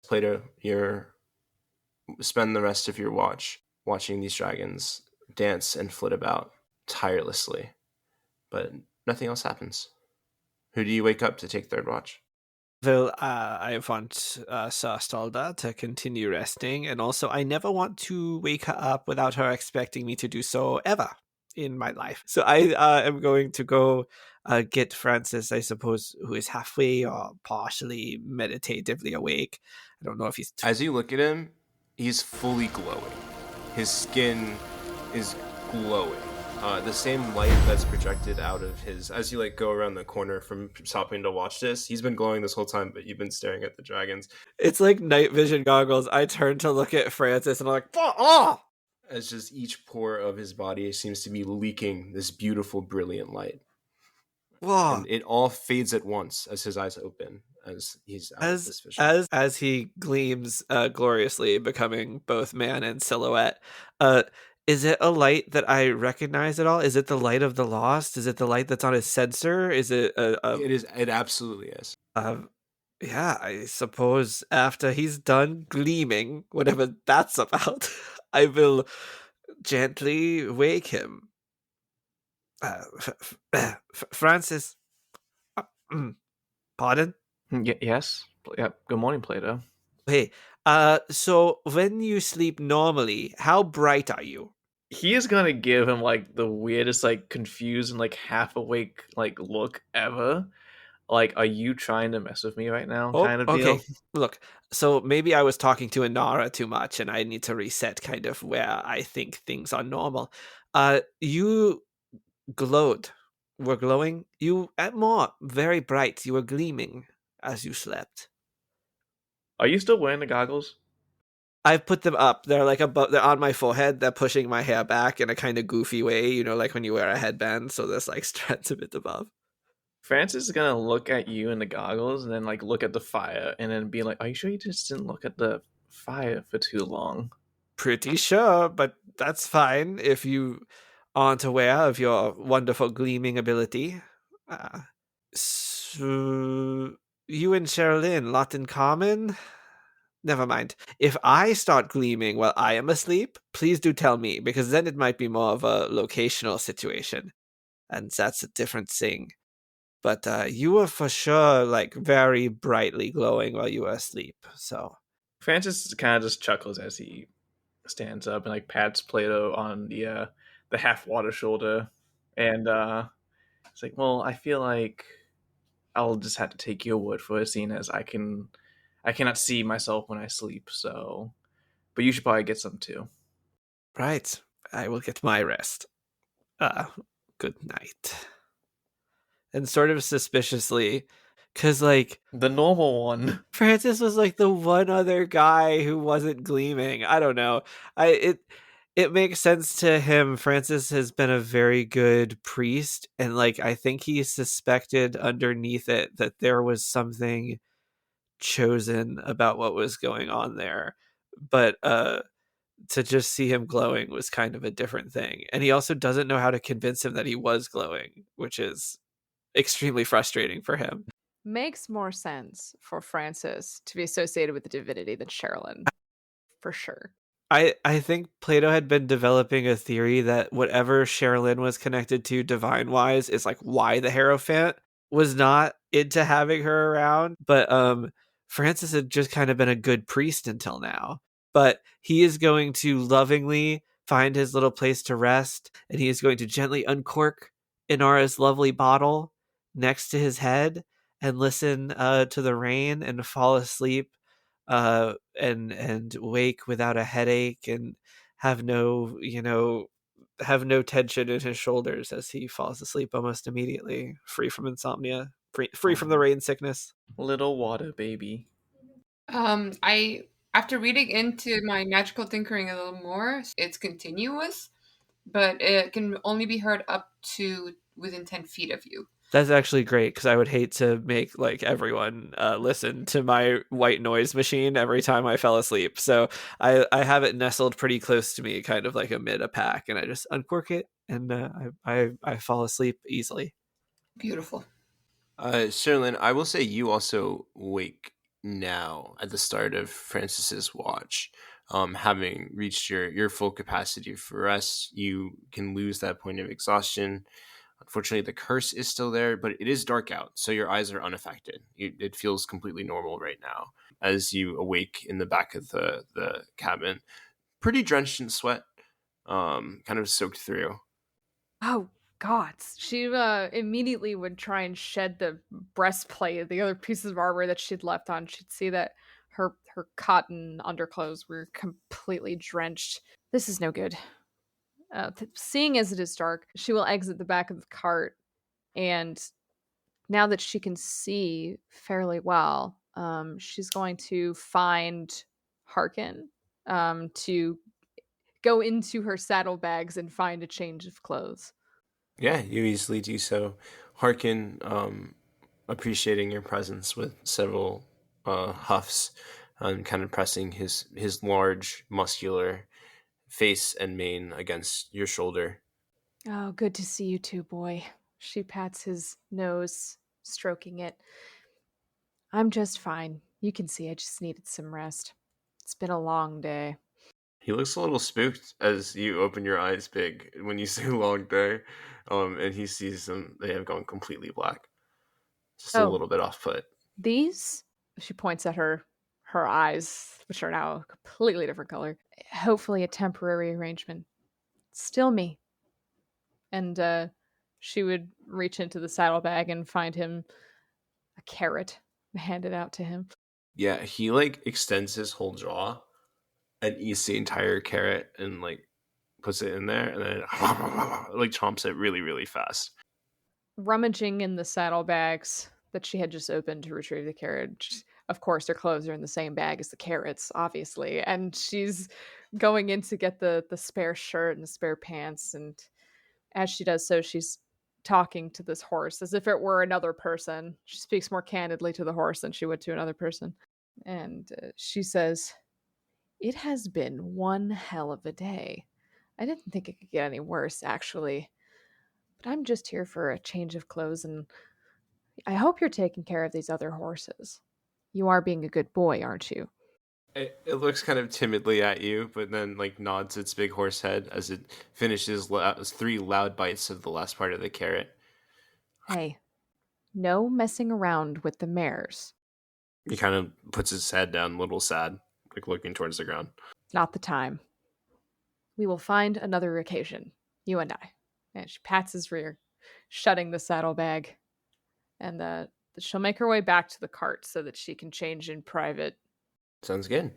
Plato, you spend the rest of your watch watching these dragons dance and flit about tirelessly, but nothing else happens. Who do you wake up to take third watch? Well, I want Sastalda to continue resting, and also I never want to wake her up without her expecting me to do so ever in my life. So I am going to go get Francis, I suppose, who is halfway or partially meditatively awake. I don't know if he's... As you look at him, he's fully glowing. His skin is glowing. The same light that's projected out of his, as you like go around the corner from stopping to watch this, he's been glowing this whole time, but you've been staring at the dragons. It's like night vision goggles. I turn to look at Francis and I'm like, oh! As just each pore of his body seems to be leaking this beautiful, brilliant light. Whoa. And it all fades at once as his eyes open, as he's out of this vision. As he gleams gloriously, becoming both man and silhouette. Is it a light that I recognize at all? Is it the light of the lost? Is it the light that's on his sensor? Is it It is. It absolutely is. Yeah, I suppose after he's done gleaming, whatever that's about, I will gently wake him. Francis, pardon? Yes. Yeah. Good morning, Plato. Hey, so when you sleep normally, how bright are you? He is gonna give him like the weirdest, like confused and like half awake like look ever. Like, are you trying to mess with me right now? Kind of deal. Okay. Look, so maybe I was talking to Inara too much, and I need to reset kind of where I think things are normal. You glowed, were glowing. You more very bright. You were gleaming as you slept. Are you still wearing the goggles? I've put them up. They're like above. They're on my forehead. They're pushing my hair back in a kind of goofy way. You know, like when you wear a headband. So there's like strands a bit above. Francis is gonna look at you in the goggles and then like look at the fire and then be like, "Are you sure you just didn't look at the fire for too long?" Pretty sure, but that's fine if you aren't aware of your wonderful gleaming ability. So you and Sherrilyn, lot in common? Never mind. If I start gleaming while I am asleep, please do tell me, because then it might be more of a locational situation. And that's a different thing. But you were for sure, like, very brightly glowing while you were asleep, so... Francis kind of just chuckles as he stands up and like pats Plato on the half water shoulder, and it's like, well, I feel like I'll just have to take your word for it, seeing as I cannot see myself when I sleep. So, but you should probably get some too. Right. I will get my rest. Good night. And sort of suspiciously, because, like, The normal one. Francis was, like, the one other guy who wasn't gleaming. I don't know. It makes sense to him. Francis has been a very good priest, and, like, I think he suspected underneath it that there was something chosen about what was going on there. But to just see him glowing was kind of a different thing. And he also doesn't know how to convince him that he was glowing, which is extremely frustrating for him. Makes more sense for Francis to be associated with the divinity than Sherrilyn, for sure. I think Plato had been developing a theory that whatever Sherrilyn was connected to divine wise is like why the Hierophant was not into having her around. But Francis had just kind of been a good priest until now. But he is going to lovingly find his little place to rest, and he is going to gently uncork Inara's lovely bottle next to his head and listen to the rain and fall asleep, and wake without a headache, and have no have no tension in his shoulders as he falls asleep almost immediately, free from insomnia, free from the rain sickness. Little water baby. I after reading into my magical tinkering a little more, it's continuous, but it can only be heard up to within 10 feet of you. That's actually great, because I would hate to make like everyone listen to my white noise machine every time I fell asleep. So I have it nestled pretty close to me, kind of like amid a pack, and I just uncork it, and I fall asleep easily. Beautiful. Sherlyn, I will say you also wake now at the start of Francis's watch. Having reached your full capacity for rest, you can lose that point of exhaustion. Unfortunately, the curse is still there, but it is dark out, so your eyes are unaffected. It feels completely normal right now as you awake in the back of the cabin, pretty drenched in sweat, kind of soaked through. Oh, gods. She immediately would try and shed the breastplate, the other pieces of armor that she'd left on. She'd see that her cotton underclothes were completely drenched. This is no good. Seeing as it is dark, she will exit the back of the cart, and now that she can see fairly well, she's going to find Harkin to go into her saddlebags and find a change of clothes. Yeah, you easily do so. Harkin, appreciating your presence with several huffs, and kind of pressing his large, muscular face and mane against your shoulder. Oh, good to see you too, boy. She pats his nose, stroking it. I'm just fine. You can see I just needed some rest. It's been a long day. He looks a little spooked as you open your eyes big when you say long day, and he sees them. They have gone completely black, just a Oh, little bit off put. these? She points at her eyes, which are now a completely different color. Hopefully a temporary arrangement. Still me. And she would reach into the saddlebag and find him a carrot, hand it out to him. Yeah, he like extends his whole jaw and eats the entire carrot and like puts it in there and then like chomps it really really fast. Rummaging in the saddlebags that she had just opened to retrieve the carriage. Of course, her clothes are in the same bag as the carrots, obviously. And she's going in to get the spare shirt and the spare pants. And as she does so, she's talking to this horse as if it were another person. She speaks more candidly to the horse than she would to another person. And she says, "It has been one hell of a day. I didn't think it could get any worse, actually. But I'm just here for a change of clothes and I hope you're taking care of these other horses. You are being a good boy, aren't you? It looks kind of timidly at you, but then like nods its big horse head as it finishes 3 loud bites of the last part of the carrot. Hey, no messing around with the mares. He kind of puts his head down, a little sad, like looking towards the ground. Not the time. We will find another occasion, you and I. And she pats his rear, shutting the saddlebag. And she'll make her way back to the cart so that she can change in private. Sounds good.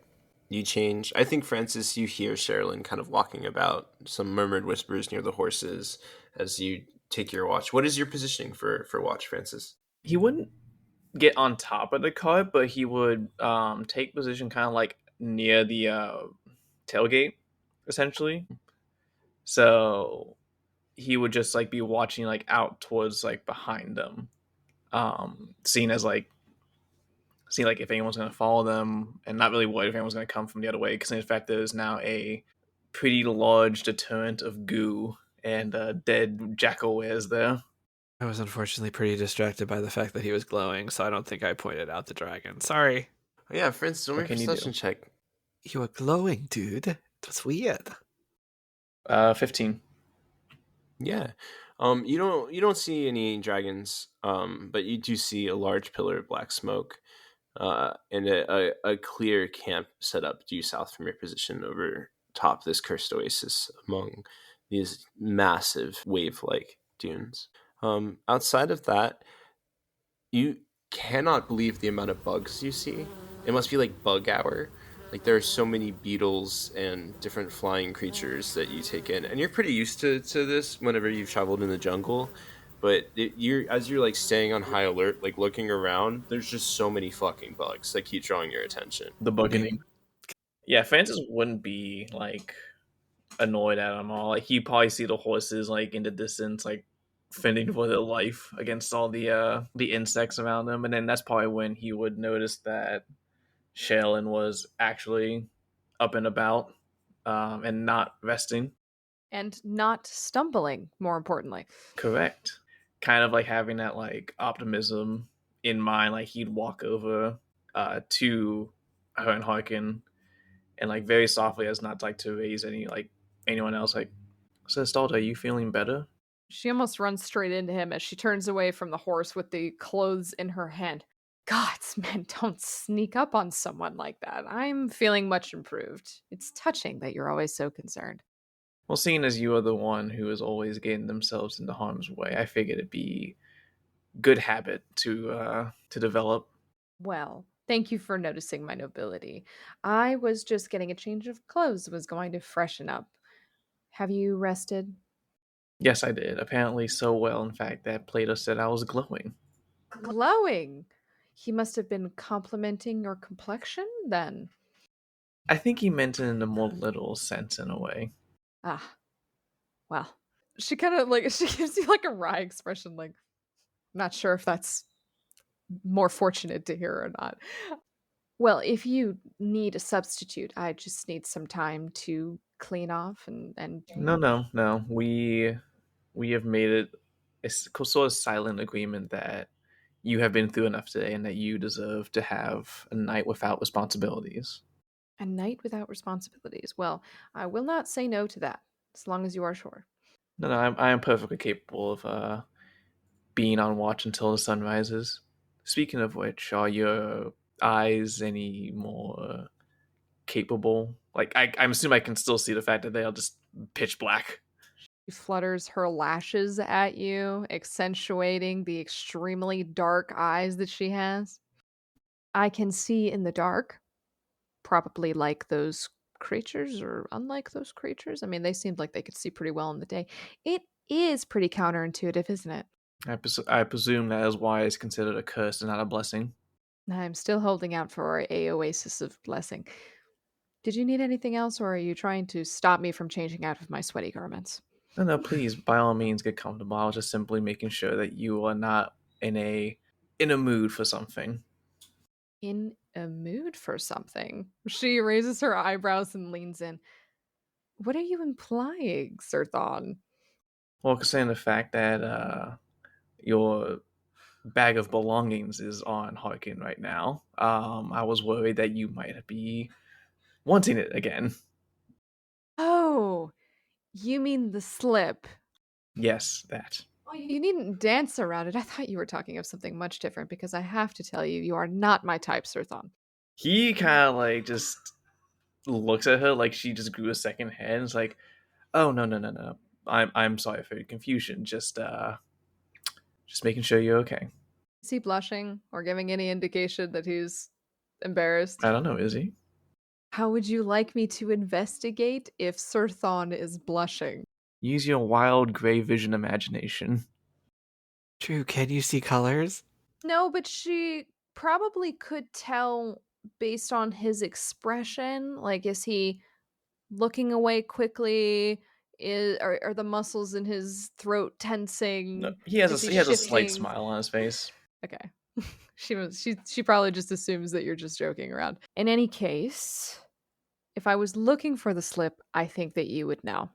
You change. I think, Francis, you hear Sherrilyn kind of walking about, some murmured whispers near the horses as you take your watch. What is your positioning for watch, Francis? He wouldn't get on top of the cart, but he would take position kind of like near the tailgate, essentially. So he would just like be watching like out towards like behind them, seeing like if anyone's going to follow them, and not really worried if anyone's going to come from the other way, because in fact there's now a pretty large deterrent of goo and dead jackal wares there. I was unfortunately pretty distracted by the fact that he was glowing, so I don't think I pointed out the dragon. Sorry. Oh, yeah, Francis, don't What make a can you perception do? check. You were glowing, dude. It was weird. 15. Yeah. You don't see any dragons, but you do see a large pillar of black smoke, and a clear camp set up due south from your position over top this cursed oasis among these massive wave-like dunes. Outside of that, you cannot believe the amount of bugs you see. It must be like bug hour. Like there are so many beetles and different flying creatures that you take in, and you're pretty used to this whenever you've traveled in the jungle. But as you're like staying on high alert, like looking around, there's just so many fucking bugs that keep drawing your attention. The bugging. Yeah, Francis wouldn't be like annoyed at them all. Like he'd probably see the horses like in the distance, like fending for their life against all the insects around them, and then that's probably when he would notice that Sherrilyn was actually up and about, and not resting. And not stumbling, more importantly. Correct. Kind of like having that like optimism in mind. Like he'd walk over to her and Harkin, and like very softly, as not like to raise anyone else. Like, so Stalta, are you feeling better? She almost runs straight into him as she turns away from the horse with the clothes in her hand. Gods, men, don't sneak up on someone like that. I'm feeling much improved. It's touching that you're always so concerned. Well, seeing as you are the one who is always getting themselves into harm's way, I figured it'd be good habit to develop. Well, thank you for noticing my nobility. I was just getting a change of clothes, was going to freshen up. Have you rested? Yes, I did. Apparently so well, in fact, that Plato said I was glowing. Glowing. He must have been complimenting your complexion then. I think he meant it in a more literal sense in a way. Ah, well. She kind of like, she gives you like a wry expression, like, not sure if that's more fortunate to hear or not. Well, if you need a substitute, I just need some time to clean off and No. We have made it a sort of silent agreement that you have been through enough today and that you deserve to have a night without responsibilities. a night without responsibilities. Well, I will not say no to that, as long as you are sure. No, I am perfectly capable of being on watch until the sun rises. Speaking of which, are your eyes any more capable? Like, I'm assuming I can still see the fact that they are just pitch black. She flutters her lashes at you, accentuating the extremely dark eyes that she has. I can see in the dark, probably like those creatures or unlike those creatures. I mean, they seemed like they could see pretty well in the day. It is pretty counterintuitive, isn't it? I presume that is why it's considered a curse and not a blessing. I'm still holding out for a oasis of blessing. Did you need anything else, or are you trying to stop me from changing out of my sweaty garments? No, please, by all means, get comfortable. I was just simply making sure that you are not in a mood for something. In a mood for something? She raises her eyebrows and leans in. What are you implying, Sir Thon? Well, considering the fact that your bag of belongings is on Harkin right now. I was worried that you might be wanting it again. Oh, you mean the slip. Yes, that. Oh, you needn't dance around it. I thought you were talking of something much different because I have to tell you, you are not my type, Sir Thon. He kind of like just looks at her like she just grew a second head and is like, "Oh no. I'm sorry for your confusion. Just making sure you're okay." Is he blushing or giving any indication that he's embarrassed? I don't know, is he? How would you like me to investigate if Sir Thon is blushing? Use your wild gray vision imagination. True, can you see colors? No, but she probably could tell based on his expression. Like, is he looking away quickly? Are the muscles in his throat tensing? No, Is he has a slight shifting? smile on his face. Okay. She probably just assumes that you're just joking around. In any case, if I was looking for the slip, I think that you would know.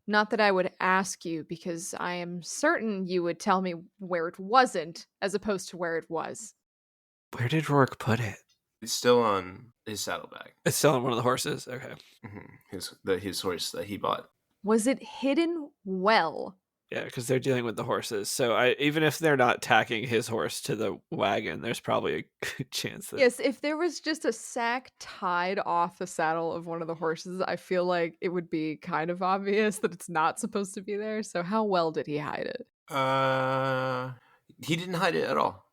Not that I would ask you, because I am certain you would tell me where it wasn't, as opposed to where it was. Where did Rourke put it? It's still on his saddlebag. It's still on one of the horses. Okay. His horse that he bought. Was it hidden well? Yeah, because they're dealing with the horses. So even if they're not tacking his horse to the wagon, there's probably a good chance that. Yes, if there was just a sack tied off the saddle of one of the horses, I feel like it would be kind of obvious that it's not supposed to be there. So how well did he hide it? He didn't hide it at all.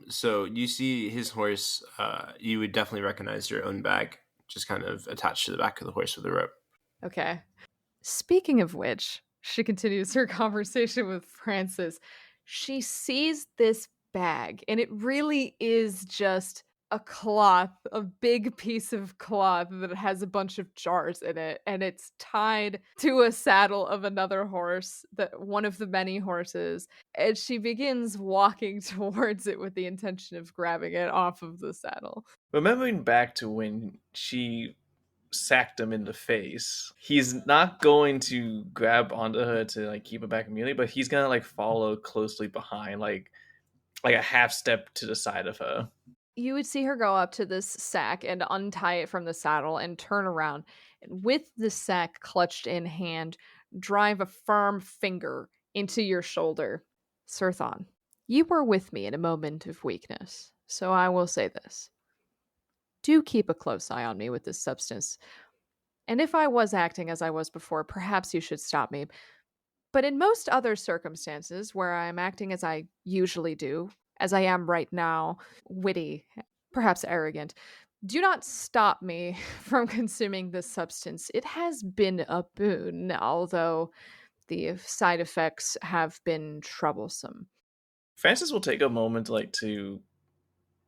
So you see his horse, you would definitely recognize your own bag, just kind of attached to the back of the horse with a rope. Okay. Speaking of which, she continues her conversation with Francis. She sees this bag, and it really is just a cloth, a big piece of cloth that has a bunch of jars in it, and it's tied to a saddle of another horse, that one of the many horses, and she begins walking towards it with the intention of grabbing it off of the saddle. Remembering back to when she sacked him in the face, he's not going to grab onto her to like keep her back immediately, but he's gonna like follow closely behind, like a half step to the side of her. You would see her go up to this sack and untie it from the saddle and turn around, and with the sack clutched in hand, drive a firm finger into your shoulder. Sir Thon, you were with me in a moment of weakness, so I will say this. Do keep a close eye on me with this substance. And if I was acting as I was before, perhaps you should stop me. But in most other circumstances where I am acting as I usually do, as I am right now, witty, perhaps arrogant, do not stop me from consuming this substance. It has been a boon, although the side effects have been troublesome. Francis will take a moment to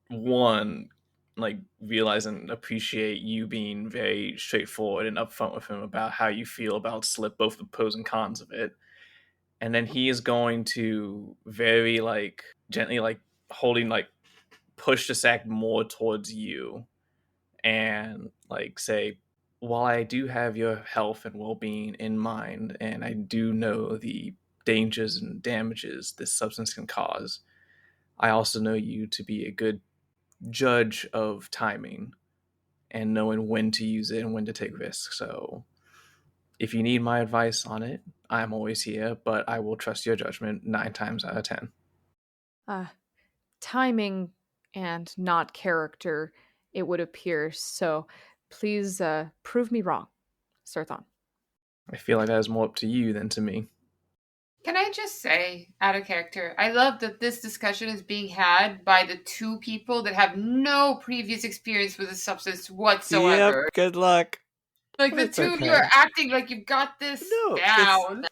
one, like, realize and appreciate you being very straightforward and upfront with him about how you feel about slip, both the pros and cons of it. And then he is going to very gently holding push the sack more towards you and say, while I do have your health and well-being in mind, and I do know the dangers and damages this substance can cause, I also know you to be a good judge of timing and knowing when to use it and when to take risks. So if you need my advice on it, I'm always here, but I will trust your judgment 9 times out of 10. Timing and not character, it would appear. So please prove me wrong, Sir Thon. I feel like that is more up to you than to me. Can I just say, out of character, I love that this discussion is being had by the two people that have no previous experience with the substance whatsoever. Yep, good luck. Like, the It's two of okay. you are acting like you've got this down.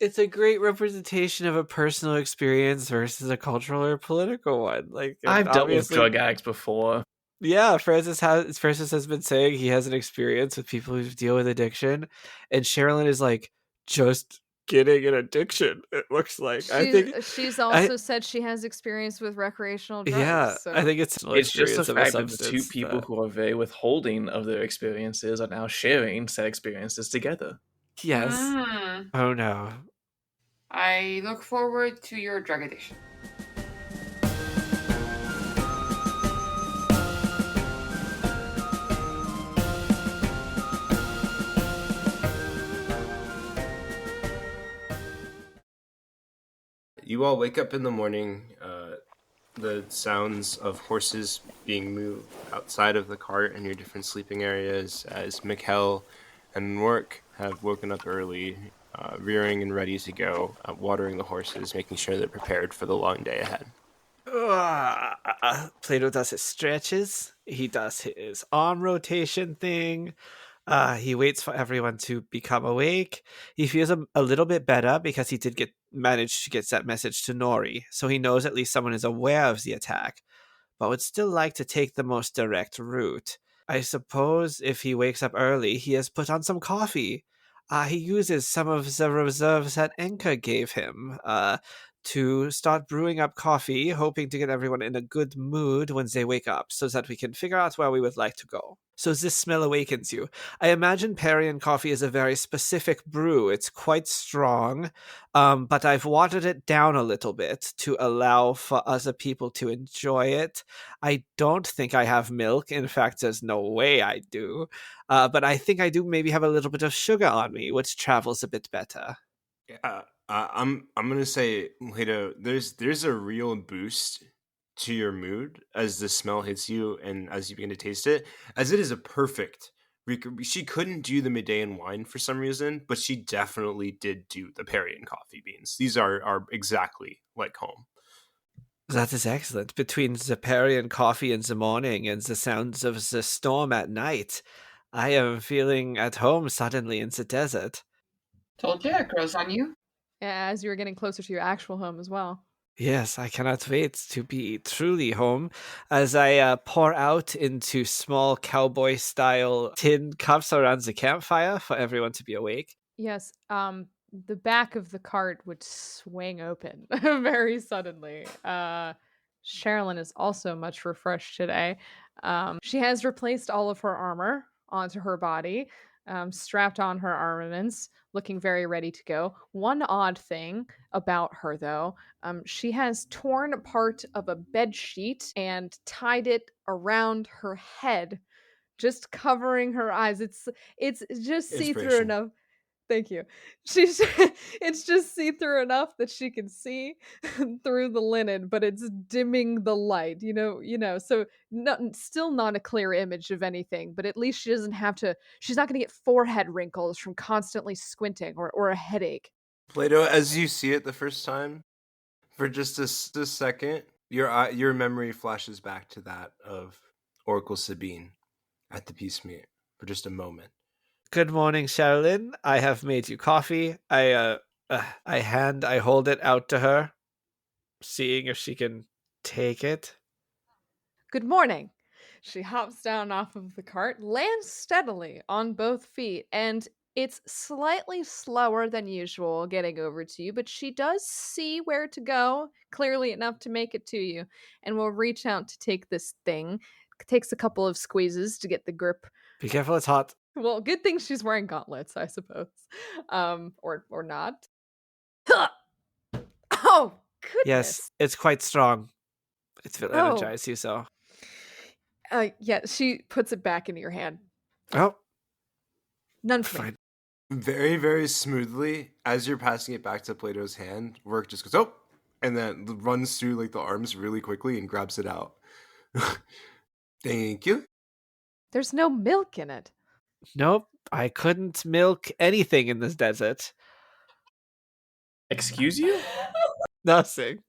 It's a great representation of a personal experience versus a cultural or political one. I've dealt with drug addicts before. Yeah, Francis has been saying he has an experience with people who deal with addiction, and Sherrilyn is just getting an addiction. It looks like she's also said she has experience with recreational drugs. Yeah, so. I think it's just the fact that the two people who are very withholding of their experiences are now sharing said experiences together. Yes. Oh no. I look forward to your drug addiction. You all wake up in the morning. The sounds of horses being moved outside of the cart in your different sleeping areas as Mikkel and Nork have woken up early, rearing and ready to go, watering the horses, making sure they're prepared for the long day ahead. Plato does his stretches. He does his arm rotation thing. He waits for everyone to become awake. He feels a little bit better because he did manage to get that message to Nori, so he knows at least someone is aware of the attack, but would still like to take the most direct route. I suppose if he wakes up early, he has put on some coffee. He uses some of the reserves that Enka gave him to start brewing up coffee, hoping to get everyone in a good mood when they wake up so that we can figure out where we would like to go. So this smell awakens you. I imagine Perian coffee is a very specific brew. It's quite strong, but I've watered it down a little bit to allow for other people to enjoy it. I don't think I have milk. In fact, there's no way I do. But I think I do maybe have a little bit of sugar on me, which travels a bit better. I'm gonna say, Plato, there's a real boost to your mood as the smell hits you and as you begin to taste it, as it is a perfect. She couldn't do the Medean wine for some reason, but she definitely did do the Perian coffee beans. These are exactly like home. That is excellent. Between the Perian coffee in the morning and the sounds of the storm at night, I am feeling at home suddenly in the desert. Told you, it grows on you. As you were getting closer to your actual home as well. Yes, I cannot wait to be truly home as I pour out into small cowboy-style tin cups around the campfire for everyone to be awake. Yes, the back of the cart would swing open very suddenly. Sherrilyn is also much refreshed today. She has replaced all of her armor onto her body, strapped on her armaments, looking very ready to go. One odd thing about her, though, she has torn part of a bed sheet and tied it around her head, just covering her eyes. It's just see through Inspiration. enough. Thank you. She's it's just see through enough that she can see through the linen, but it's dimming the light. So still not a clear image of anything, but at least she doesn't have to. She's not going to get forehead wrinkles from constantly squinting or a headache. Plato, as you see it the first time, for just a second, your memory flashes back to that of Oracle Sabine at the peace meet for just a moment. Good morning, Sherrilyn. I have made you coffee. I hold it out to her, seeing if she can take it. Good morning. She hops down off of the cart, lands steadily on both feet, and it's slightly slower than usual getting over to you, but she does see where to go clearly enough to make it to you, and will reach out to take this thing. It takes a couple of squeezes to get the grip. Be careful, it's hot. Well, good thing she's wearing gauntlets, I suppose. Or not. Oh, goodness. Yes, it's quite strong. It will energize you, so. Yeah, she puts it back into your hand. Oh. None for me. Fine. Very, very smoothly, as you're passing it back to Plato's hand, Work just goes, oh, and then runs through like the arms really quickly and grabs it out. Thank you. There's no milk in it. Nope, I couldn't milk anything in this desert. Excuse you? Nothing.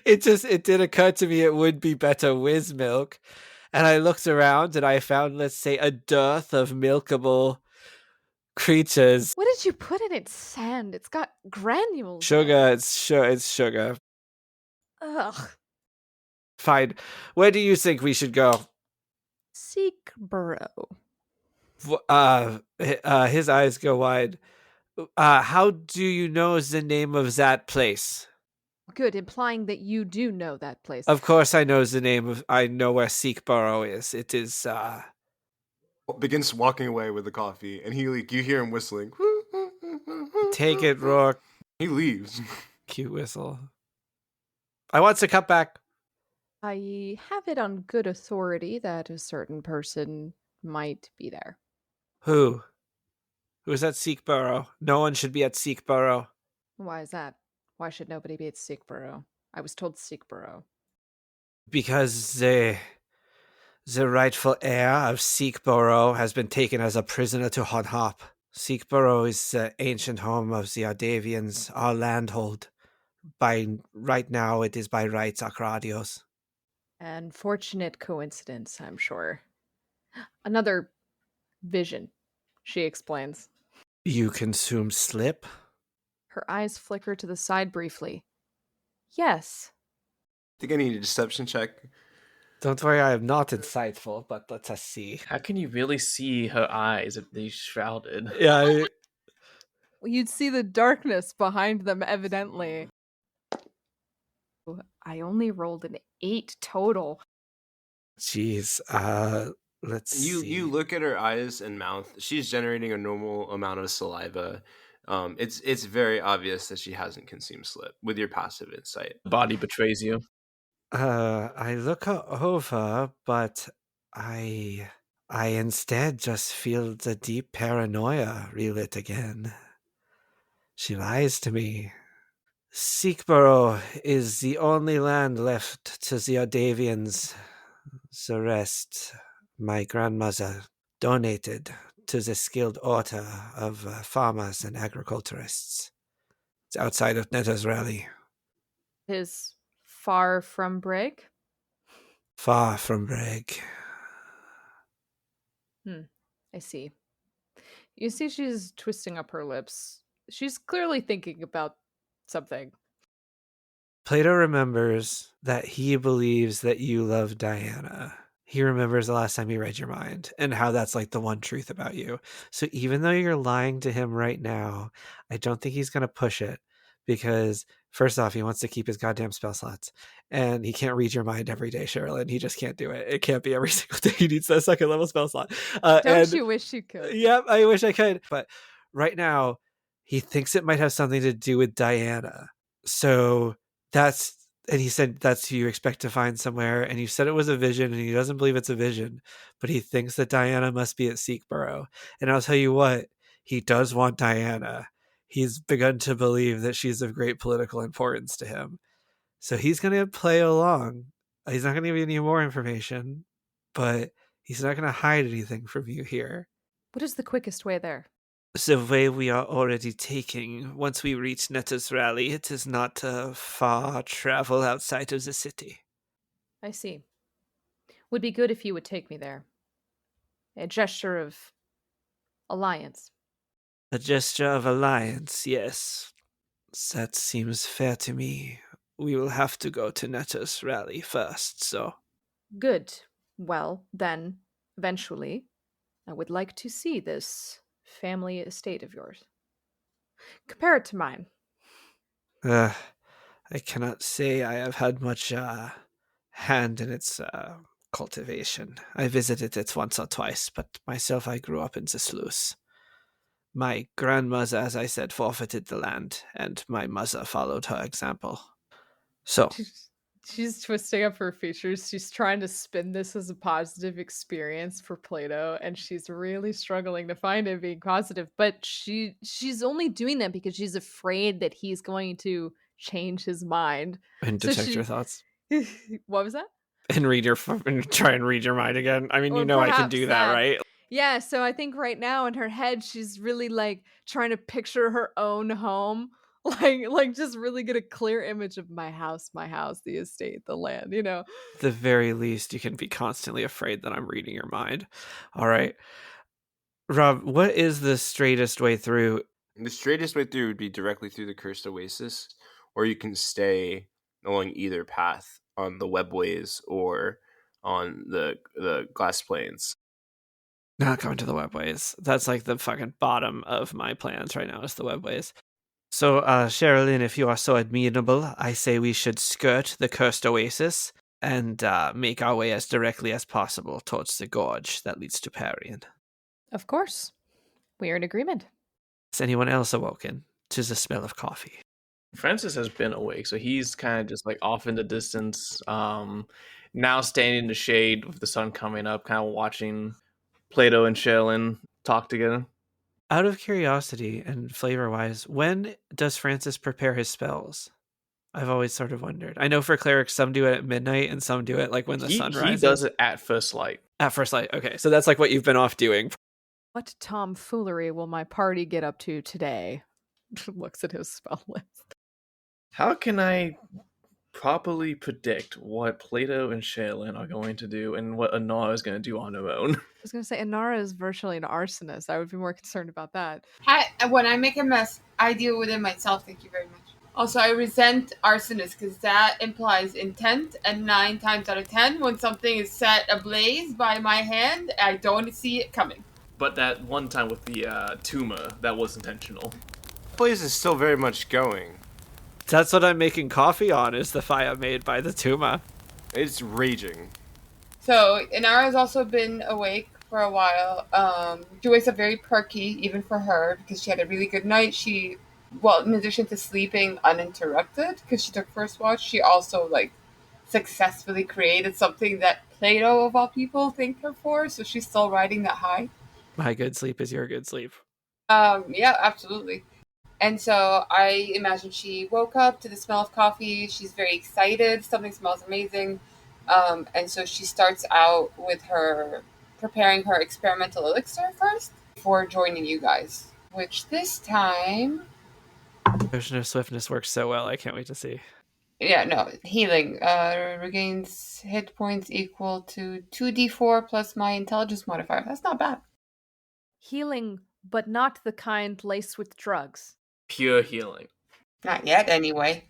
It did occur to me it would be better with milk. And I looked around and I found, let's say, a dearth of milkable creatures. What did you put in it? Sand. It's got granules. Sugar, it's sugar. Ugh. Fine. Where do you think we should go? Seekburrow. His eyes go wide. How do you know the name of that place? Good, implying that you do know that place. Of course I know the name of... I know where Seekburrow is. It is, Begins walking away with the coffee, and you hear him whistling. Take it, Rourke. He leaves. Cute whistle. I want to cut back. I have it on good authority that a certain person might be there. Who? Who's at Seekburrow? No one should be at Seekburrow. Why is that? Why should nobody be at Seekburrow? I was told Seekburrow. Because the rightful heir of Seekburrow has been taken as a prisoner to Honhop. Seekburrow is the ancient home of the Ardavians, our landhold. Right now, it is by rights Acradios. An fortunate coincidence, I'm sure. Another vision, she explains. You consume slip? Her eyes flicker to the side briefly. Yes. I think I need a deception check. Don't worry, I am not insightful, but let us see. How can you really see her eyes if they're shrouded? Yeah, You'd see the darkness behind them, evidently. I only rolled an 8 total. jeez. Let's see. You look at her eyes and mouth. She's generating a normal amount of saliva. It's very obvious that she hasn't consumed slip with your passive insight. The body betrays you. I look her over, but I instead just feel the deep paranoia relit again. She lies to me. Seekburrow is the only land left to the Ardavians. The rest, my grandmother donated to the skilled order of farmers and agriculturists. It's outside of Netter's Rally. Is far from Brig? Far from Breg. I see. You see she's twisting up her lips. She's clearly thinking about something. Plato remembers that he believes that you love Diana. He remembers the last time he read your mind and how that's like the one truth about you. So even though you're lying to him right now, I don't think he's going to push it because first off, he wants to keep his goddamn spell slots and he can't read your mind every day, Sherrilyn. He just can't do it. It can't be every single day. He needs that second level spell slot. Don't you wish you could? Yep, I wish I could. But right now, he thinks it might have something to do with Diana. So and he said that's who you expect to find somewhere, and you said it was a vision, and he doesn't believe it's a vision, but he thinks that Diana must be at Seekburrow. And I'll tell you what, he does want Diana. He's begun to believe that she's of great political importance to him. So he's going to play along. He's not going to give you any more information, but he's not going to hide anything from you here. What is the quickest way there? The way we are already taking, once we reach Netta's Rally, it is not a far travel outside of the city. I see. Would be good if you would take me there. A gesture of alliance. A gesture of alliance, yes. That seems fair to me. We will have to go to Netta's Rally first, so... Good. Well, then, eventually, I would like to see this family estate of yours. Compare it to mine. I cannot say I have had much hand in its cultivation. I visited it once or twice, but myself I grew up in the sluice. My grandmother, as I said, forfeited the land, and my mother followed her example. So... She's twisting up her features. She's trying to spin this as a positive experience for Plato, and she's really struggling to find it being positive. But she's only doing that because she's afraid that he's going to change his mind. And detect your thoughts. What was that? And try and read your mind again. I mean, Or you know I can perhaps do that, right? Yeah, so I think right now in her head, she's really like trying to picture her own home. Like just really get a clear image of my house, the estate, the land, you know. At the very least, you can be constantly afraid that I'm reading your mind. All right. Rob, what is the straightest way through? The straightest way through would be directly through the cursed oasis, or you can stay along either path on the webways or on the glass plains. Not going to the webways. That's like the fucking bottom of my plans right now is the webways. So, Sherrilyn, if you are so amenable, I say we should skirt the cursed oasis and make our way as directly as possible towards the gorge that leads to Perian. Of course. We are in agreement. Is anyone else awoken to the smell of coffee? Francis has been awake, so he's kind of just like off in the distance. Now standing in the shade with the sun coming up, kind of watching Plato and Sherrilyn talk together. Out of curiosity and flavor-wise, when does Francis prepare his spells? I've always sort of wondered. I know for clerics, some do it at midnight and some do it like when the sun rises. He does it at first light. At first light, okay. So that's like what you've been off doing. What tomfoolery will my party get up to today? Looks at his spell list. How can I properly predict what Plato and Sherrilyn are going to do and what Inara is going to do on her own? I was going to say, Inara is virtually an arsonist. I would be more concerned about that. When I make a mess, I deal with it myself. Thank you very much. Also, I resent arsonist because that implies intent, and 9 times out of 10, when something is set ablaze by my hand, I don't see it coming. But that one time with the tumor, that was intentional. The blaze is still very much going. That's what I'm making coffee on, is the fire made by the Tuma. It's raging. So, Inara's also been awake for a while. She wakes up very perky, even for her, because she had a really good night. In addition to sleeping uninterrupted, because she took first watch, she also, successfully created something that Plato, of all people, thanked her for, so she's still riding that high. My good sleep is your good sleep. Yeah, absolutely. And so I imagine she woke up to the smell of coffee. She's very excited. Something smells amazing. And so she starts out with preparing her experimental elixir first before joining you guys, which this time... Potion of Swiftness works so well. I can't wait to see. Yeah, no, healing. Regains hit points equal to 2d4 plus my intelligence modifier. That's not bad. Healing, but not the kind laced with drugs. Pure healing. Not yet, anyway.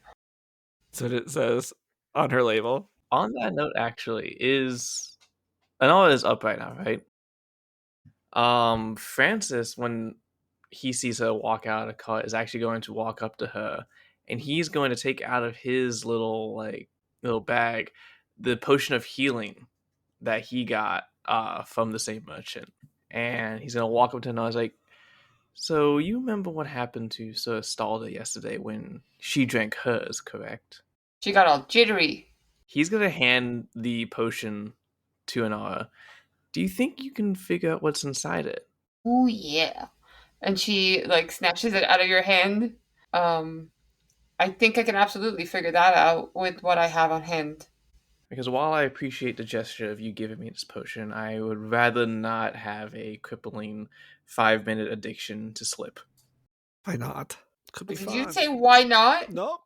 That's what it says on her label. On that note, actually, Inara is up right now, right? Francis, when he sees her walk out of the car, is actually going to walk up to her, and he's going to take out of his little bag the potion of healing that he got from the same merchant. And he's going to walk up to her and I was like, so you remember what happened to Sir Stalder yesterday when she drank hers, correct? She got all jittery. He's going to hand the potion to Inara. Do you think you can figure out what's inside it? Oh, yeah. And she, snatches it out of your hand. I think I can absolutely figure that out with what I have on hand. Because while I appreciate the gesture of you giving me this potion, I would rather not have a crippling 5-minute addiction to slip. Why not? Could be fun. Did you say why not? No.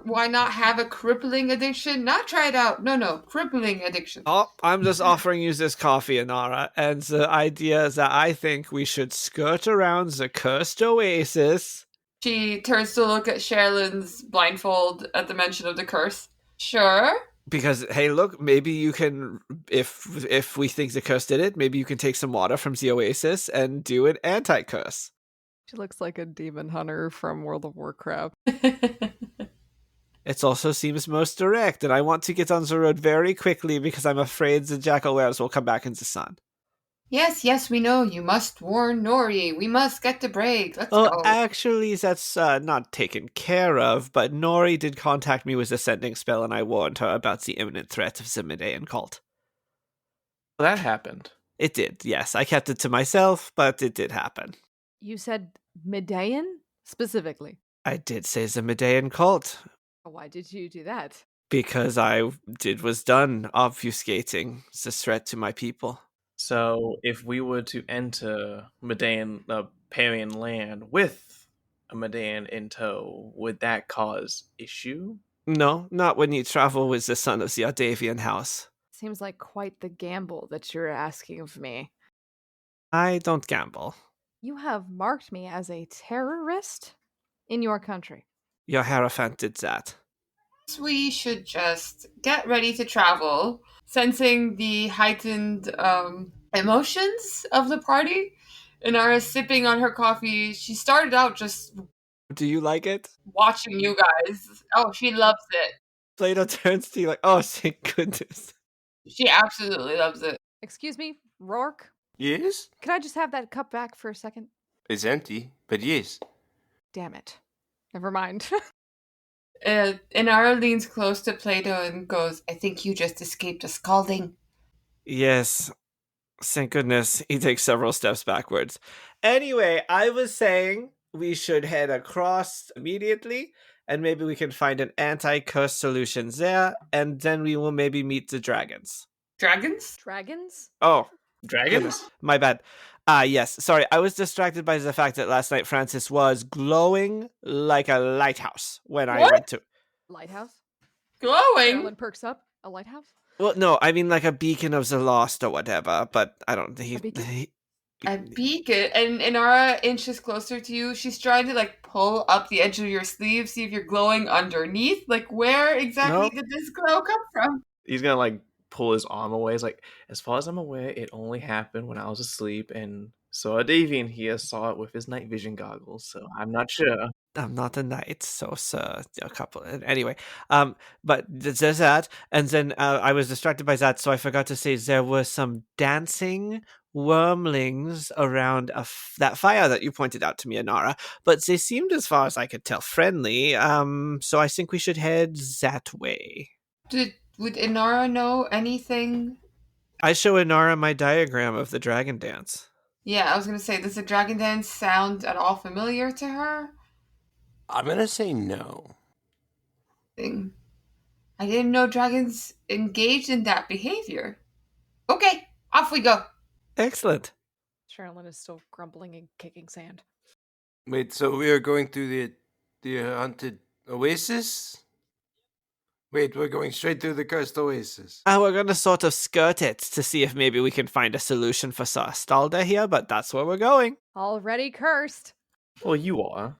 Why not have a crippling addiction? Not try it out. No, crippling addiction. Oh, I'm just offering you this coffee, Inara, and the idea is that I think we should skirt around the cursed oasis. She turns to look at Sherrilyn's blindfold at the mention of the curse. Sure. Because, hey, look, maybe you can, if we think the curse did it, maybe you can take some water from the oasis and do an anti-curse. She looks like a demon hunter from World of Warcraft. It also seems most direct, and I want to get on the road very quickly because I'm afraid the jackal-wares will come back in the sun. Yes, we know. You must warn Nori. We must get the break. Let's go. Actually, that's not taken care of, but Nori did contact me with a sending spell, and I warned her about the imminent threat of the Medean cult. Well, that happened. It did, yes. I kept it to myself, but it did happen. You said Medean? Specifically. I did say the Medean cult. Why did you do that? Because I was done obfuscating the threat to my people. So, if we were to enter Perian land with a Medean in tow, would that cause issue? No, not when you travel with the son of the Ardavian house. Seems like quite the gamble that you're asking of me. I don't gamble. You have marked me as a terrorist in your country. Your Hierophant did that. We should just get ready to travel, sensing the heightened emotions of the party. Inara sipping on her coffee. She started out just... Do you like it? Watching you guys. Oh, she loves it. Plato turns to you like, oh, thank goodness. She absolutely loves it. Excuse me, Rourke? Yes? Can I just have that cup back for a second? It's empty, but yes. Damn it. Never mind. Inara leans close to Plato and goes, I think you just escaped a scalding. Yes. Thank goodness he takes several steps backwards. Anyway, I was saying we should head across immediately, and maybe we can find an anti-curse solution there, and then we will maybe meet the dragons. Dragons? Dragons? Oh, Dragons? goodness, my bad. Yes, sorry, I was distracted by the fact that last night Francis was glowing like a lighthouse when I What? went to... Lighthouse? Glowing? Sherrilyn perks up. A lighthouse? Well, no, I mean like a beacon of the lost or whatever, but I don't... A beacon? A beacon. And Inara inches closer to you. She's trying to like pull up the edge of your sleeve, see if you're glowing underneath. Like, where exactly Nope. did this glow come from? He's gonna like pull his arm away. He's like, as far as I'm aware, it only happened when I was asleep, and so a Davian here saw it with his night vision goggles. So I'm not sure. I'm not a knight, so sir, a couple. Anyway, but there's that, and then I was distracted by that, so I forgot to say there were some dancing wormlings around that fire that you pointed out to me, Inara. But they seemed, as far as I could tell, friendly. So I think we should head that way. Would Inara know anything? I show Inara my diagram of the dragon dance. Yeah, I was gonna say, does the dragon dance sound at all familiar to her? I'm gonna say no. Thing. I didn't know dragons engaged in that behavior. Okay, off we go. Excellent. Sherrilyn is still grumbling and kicking sand. Wait, so we are going through the haunted oasis? Wait, we're going straight through the cursed oasis. We're gonna sort of skirt it to see if maybe we can find a solution for Sarstalda here, but that's where we're going. Already cursed. Well, you are.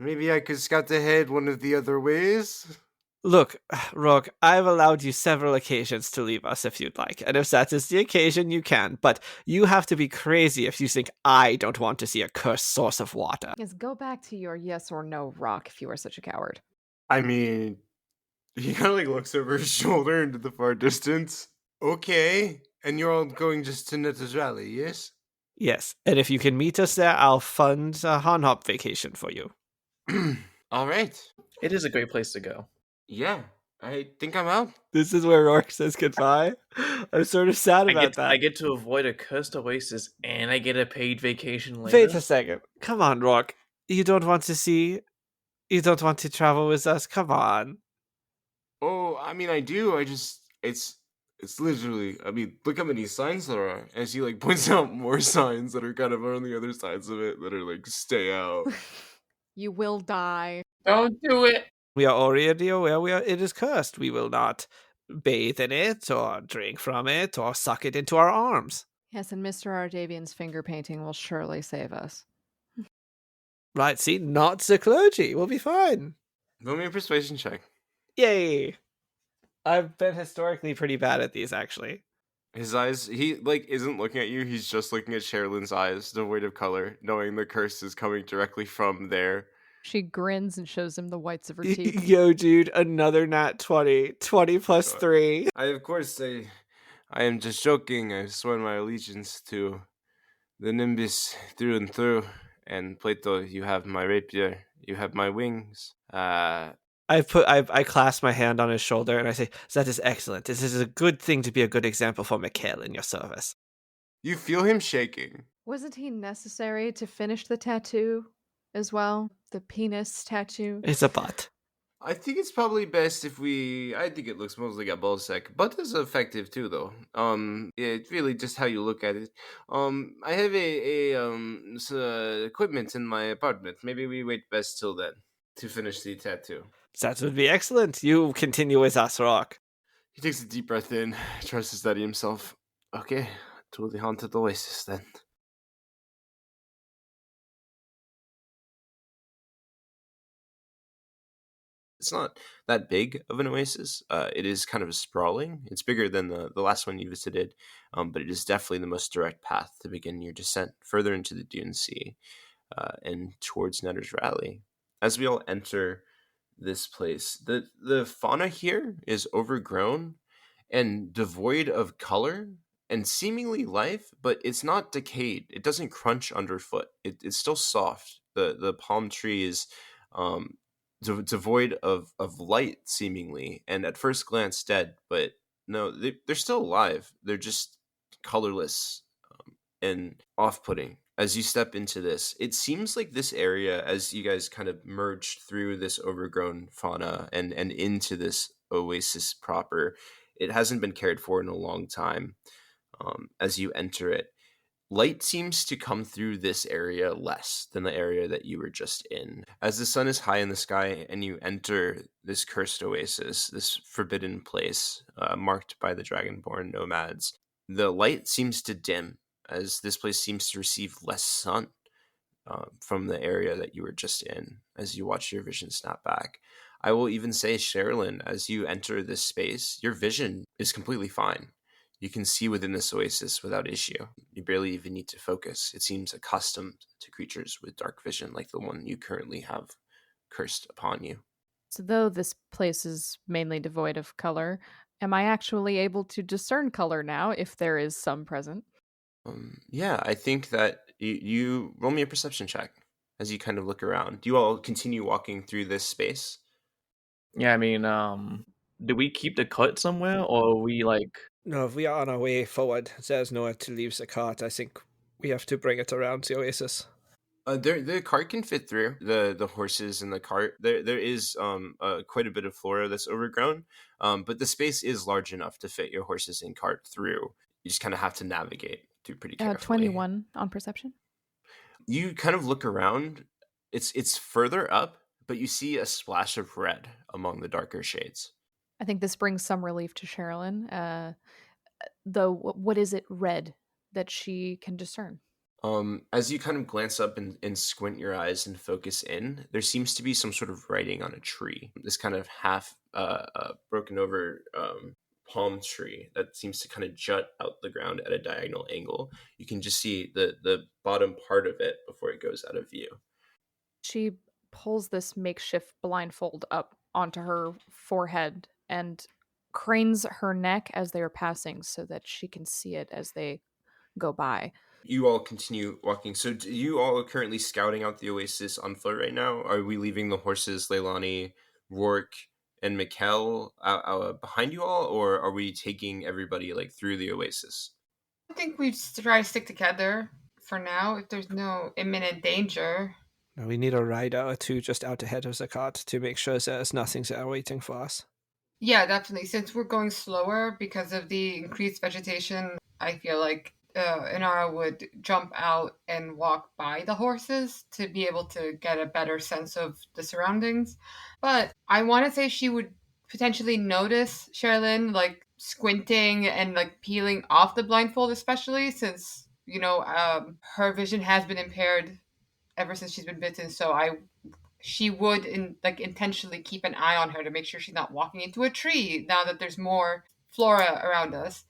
Maybe I could scout ahead one of the other ways? Look, Rogue, I've allowed you several occasions to leave us if you'd like, and if that is the occasion, you can, but you have to be crazy if you think I don't want to see a cursed source of water. Yes, go back to your yes or no rock if you are such a coward. I mean, he kind of like looks over his shoulder into the far distance. Okay, and you're all going just to Netta's rally, yes? Yes, and if you can meet us there, I'll fund a Hanhop vacation for you. All right. It is a great place to go. Yeah, I think I'm out. This is where Rourke says goodbye. I'm sort of sad about that. I get to avoid a cursed oasis, and I get a paid vacation later. Wait a second. Come on, Rourke. You don't want to travel with us? Come on. Oh, I mean, I do. It's literally, I mean, look how many signs there are. As he like points out more signs that are kind of on the other sides of it that are like, stay out. You will die. Don't do it. We are already aware it is cursed. We will not bathe in it, or drink from it, or suck it into our arms. Yes, and Mr. Ardavian's finger painting will surely save us. Right, see? Not the clergy. We'll be fine. Roll me a persuasion check. Yay! I've been historically pretty bad at these, actually. His eyes, he like isn't looking at you. He's just looking at Sherrilyn's eyes, devoid of color, knowing the curse is coming directly from there. She grins and shows him the whites of her teeth. Yo, dude, another nat 20. 20 plus 3. I am just joking. I've sworn my allegiance to the Nimbus through and through. And Plato, you have my rapier. You have my wings. I clasp my hand on his shoulder and I say, that is excellent. This is a good thing to be a good example for Mikhail in your service. You feel him shaking. Wasn't he necessary to finish the tattoo as well? The penis tattoo? It's a butt. I think it's probably best if I think it looks mostly like a ballsack. Butt is effective too, though. It's really just how you look at it. I have equipment in my apartment. Maybe we wait best till then to finish the tattoo. That would be excellent. You continue with us, Rock. He takes a deep breath in, tries to steady himself. Okay, to the haunted oasis then. It's not that big of an oasis. It is kind of sprawling. It's bigger than the last one you visited, but it is definitely the most direct path to begin your descent further into the Dune Sea and towards Netter's Rally. As we all enter this place, the fauna here is overgrown and devoid of color and seemingly life, but it's not decayed. It doesn't crunch underfoot. It's still soft. The palm trees devoid of light seemingly, and at first glance dead, but no, they're still alive. They're just colorless and off-putting. As you step into this, it seems like this area, as you guys kind of merge through this overgrown fauna and into this oasis proper, it hasn't been cared for in a long time. As you enter it, light seems to come through this area less than the area that you were just in. As the sun is high in the sky and you enter this cursed oasis, this forbidden place marked by the dragonborn nomads, the light seems to dim as this place seems to receive less sun from the area that you were just in as you watch your vision snap back. I will even say, Sherrilyn, as you enter this space, your vision is completely fine. You can see within this oasis without issue. You barely even need to focus. It seems accustomed to creatures with dark vision like the one you currently have cursed upon you. So though this place is mainly devoid of color, am I actually able to discern color now if there is some present? Yeah, I think that you roll me a perception check as you kind of look around. Do you all continue walking through this space? Yeah, I mean, do we keep the cart somewhere, or are we like? No, if we are on our way forward, there's nowhere to leave the cart. I think we have to bring it around the oasis. The cart can fit through the horses in the cart. There is quite a bit of flora that's overgrown, but the space is large enough to fit your horses and cart through. You just kind of have to navigate through pretty carefully. 21 on perception. You kind of look around. It's further up, but you see a splash of red among the darker shades. I think this brings some relief to Sherrilyn. Though, what is it red that she can discern? As you kind of glance up and squint your eyes and focus in, there seems to be some sort of writing on a tree. This kind of half broken over palm tree that seems to kind of jut out the ground at a diagonal angle. You can just see the bottom part of it before it goes out of view. She pulls this makeshift blindfold up onto her forehead and cranes her neck as they are passing so that she can see it as they go by. You all continue walking. So you all are currently scouting out the oasis on foot right now? Are we leaving the horses, Leilani, Rourke, and Mikkel behind you all? Or are we taking everybody like through the oasis? I think we try to stick together for now if there's no imminent danger. We need a rider or two just out ahead of the cart to make sure there's nothing there waiting for us. Yeah, definitely. Since we're going slower because of the increased vegetation, I feel like Inara would jump out and walk by the horses to be able to get a better sense of the surroundings. But I want to say she would potentially notice Sherrilyn like squinting and like peeling off the blindfold, especially since, her vision has been impaired ever since she's been bitten. So she would intentionally keep an eye on her to make sure she's not walking into a tree now that there's more flora around us.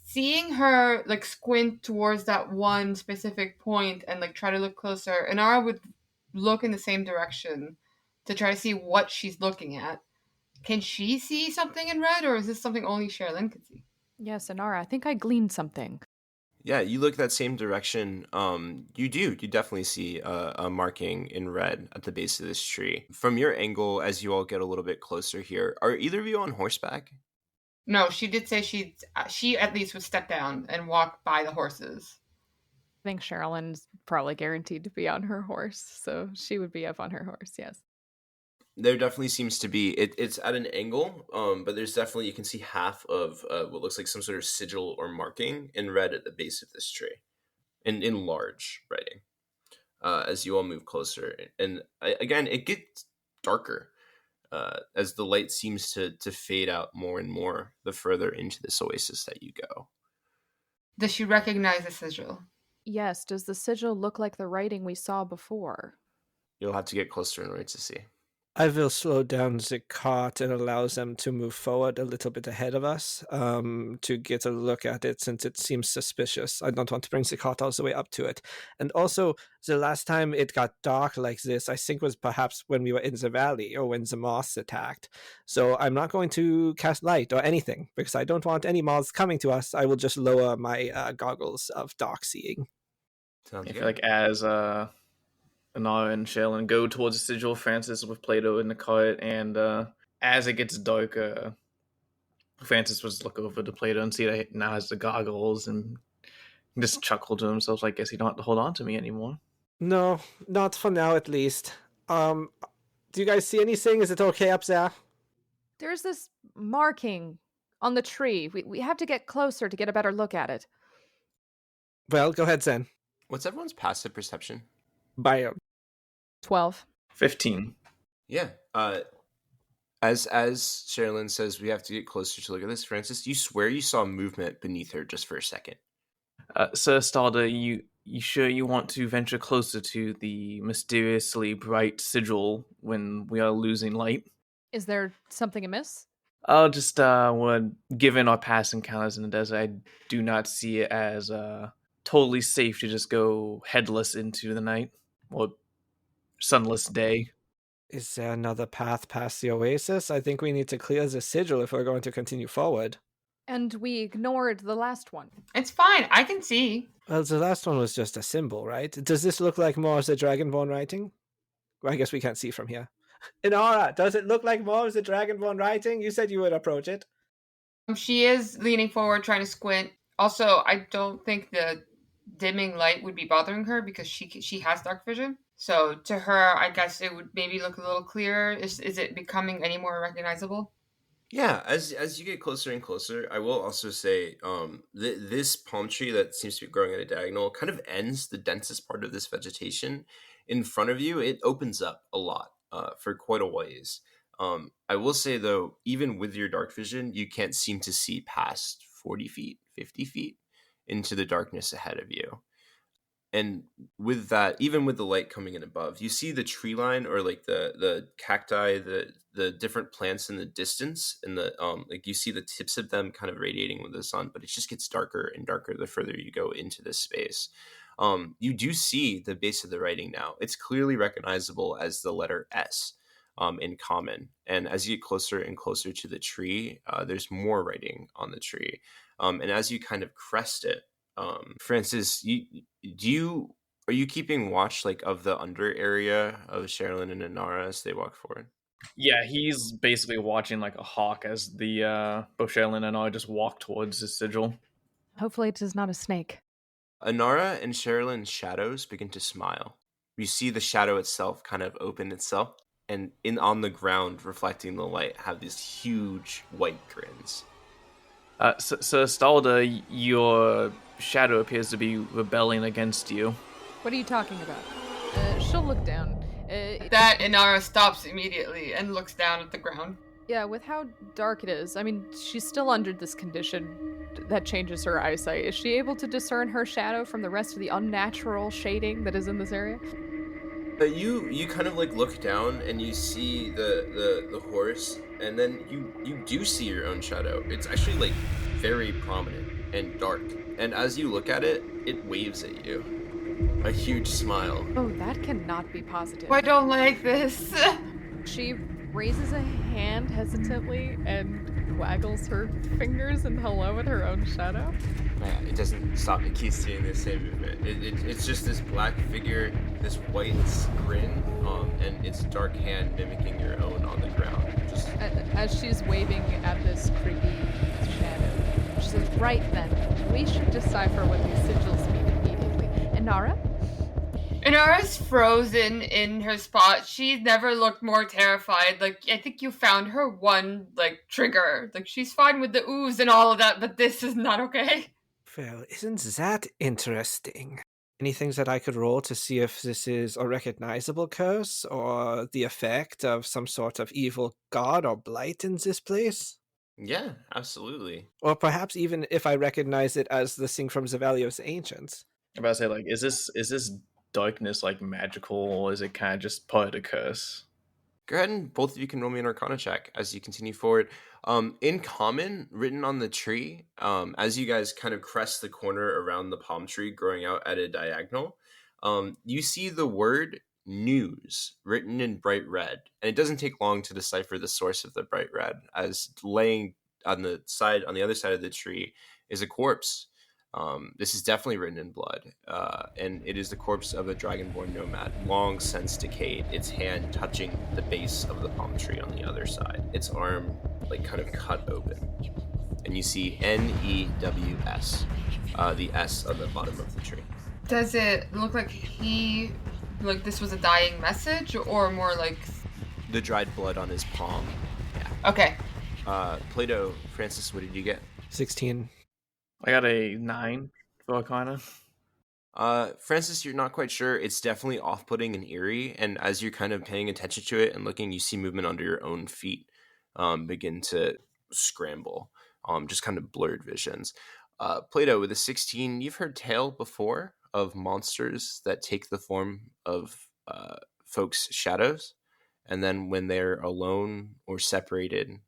Seeing her like squint towards that one specific point and like try to look closer, Inara would look in the same direction to try to see what she's looking at. Can she see something in red, or is this something only Sherrilyn can see? Yes, Inara, I think I gleaned something. Yeah, you look that same direction. You definitely see a marking in red at the base of this tree. From your angle, as you all get a little bit closer here, are either of you on horseback? No, she did say she at least would step down and walk by the horses. I think Sherrilyn's probably guaranteed to be on her horse, so she would be up on her horse, yes. There definitely seems to be, it's at an angle, but there's definitely, you can see half of what looks like some sort of sigil or marking in red at the base of this tree, in large writing, as you all move closer. And again, it gets darker as the light seems to fade out more and more the further into this oasis that you go. Does she recognize the sigil? Yes, does the sigil look like the writing we saw before? You'll have to get closer in order to see. I will slow down the cart and allow them to move forward a little bit ahead of us to get a look at it, since it seems suspicious. I don't want to bring the cart all the way up to it. And also, the last time it got dark like this, I think was perhaps when we were in the valley or when the moths attacked. So I'm not going to cast light or anything because I don't want any moths coming to us. I will just lower my goggles of dark seeing. Sounds I good. feel like as Inara and Sherrilyn go towards the sigil, Francis with Plato in the cart, and as it gets darker, Francis was look over to Plato and see that he now has the goggles and just chuckle to himself. Like, I guess he don't have to hold on to me anymore. No, not for now at least. Do you guys see anything? Is it okay up there? There's this marking on the tree. We have to get closer to get a better look at it. Well, go ahead, Zen. What's everyone's passive perception? By 12. 15. Yeah. As Sherrilyn says, we have to get closer to look at this. Francis, you swear you saw movement beneath her just for a second. Sir Stalder, you sure you want to venture closer to the mysteriously bright sigil when we are losing light? Is there something amiss? Just given our past encounters in the desert, I do not see it as totally safe to just go headless into the night or sunless day. Is there another path past the oasis? I think we need to clear the sigil if we're going to continue forward. And we ignored the last one. It's fine. I can see. Well, the last one was just a symbol, right? Does this look like more of the Dragonborn writing? Well, I guess we can't see from here. Inara, does it look like more of the Dragonborn writing? You said you would approach it. She is leaning forward, trying to squint. Also, I don't think the dimming light would be bothering her because she has dark vision. So to her, I guess it would maybe look a little clearer. Is it becoming any more recognizable? Yeah, as you get closer and closer, I will also say this palm tree that seems to be growing at a diagonal kind of ends the densest part of this vegetation. In front of you, it opens up a lot for quite a ways. I will say, though, even with your dark vision, you can't seem to see past 40 feet, 50 feet into the darkness ahead of you. And with that, even with the light coming in above, you see the tree line or like the cacti, the different plants in the distance, and the like you see the tips of them kind of radiating with the sun, but it just gets darker and darker the further you go into this space. You do see the base of the writing now. It's clearly recognizable as the letter S in common. And as you get closer and closer to the tree, there's more writing on the tree. And as you kind of crest it, Francis, are you keeping watch like of the under area of Sherrilyn and Inara as they walk forward? Yeah, he's basically watching like a hawk as the both Sherrilyn and I just walk towards his sigil. Hopefully it is not a snake. Inara and Sherrilyn's shadows begin to smile. You see the shadow itself kind of open itself, and on the ground, reflecting the light, have these huge white grins. So Stalder, your shadow appears to be rebelling against you. What are you talking about? She'll look down. That Inara stops immediately and looks down at the ground. Yeah, with how dark it is, I mean, she's still under this condition that changes her eyesight. Is she able to discern her shadow from the rest of the unnatural shading that is in this area? You kind of like look down and you see the horse, and then you do see your own shadow. It's actually like very prominent and dark. And as you look at it, it waves at you. A huge smile. Oh, that cannot be positive. I don't like this. She raises a hand hesitantly and waggles her fingers in hello at her own shadow. Yeah, it doesn't stop. It keeps doing the same movement. It's just this black figure, this white grin, and its dark hand mimicking your own on the ground. Just as she's waving at this creepy shadow, she says, "Right then, we should decipher what these sigils mean immediately." Inara? Inara's frozen in her spot. She's never looked more terrified. Like, I think you found her one, like, trigger. Like, she's fine with the ooze and all of that, but this is not okay. Well, isn't that interesting? Anything that I could roll to see if this is a recognizable curse or the effect of some sort of evil god or blight in this place? yeah, absolutely. Or perhaps even if I recognize it as the thing from the Valley of the Ancients. I'm about to say, like, is this darkness like magical, or is it kind of just part of the curse? Go ahead and both of you can roll me an Arcana check as you continue forward. In common, written on the tree, as you guys kind of crest the corner around the palm tree growing out at a diagonal, you see the word news written in bright red. And it doesn't take long to decipher the source of the bright red, as laying on the other side of the tree is a corpse. This is definitely written in blood, and it is the corpse of a dragonborn nomad, long since decayed, its hand touching the base of the palm tree on the other side, its arm like kind of cut open. and you see News, the S on the bottom of the tree. Does it look like this was a dying message, or more like The dried blood on his palm. Yeah. Okay. Plato, Francis, what did you get? 16. I got a 9 for Arcana. Francis, you're not quite sure. It's definitely off-putting and eerie, and as you're kind of paying attention to it and looking, you see movement under your own feet begin to scramble. Just kind of blurred visions. Plato, with a 16, you've heard tale before of monsters that take the form of folks' shadows, and then when they're alone or separated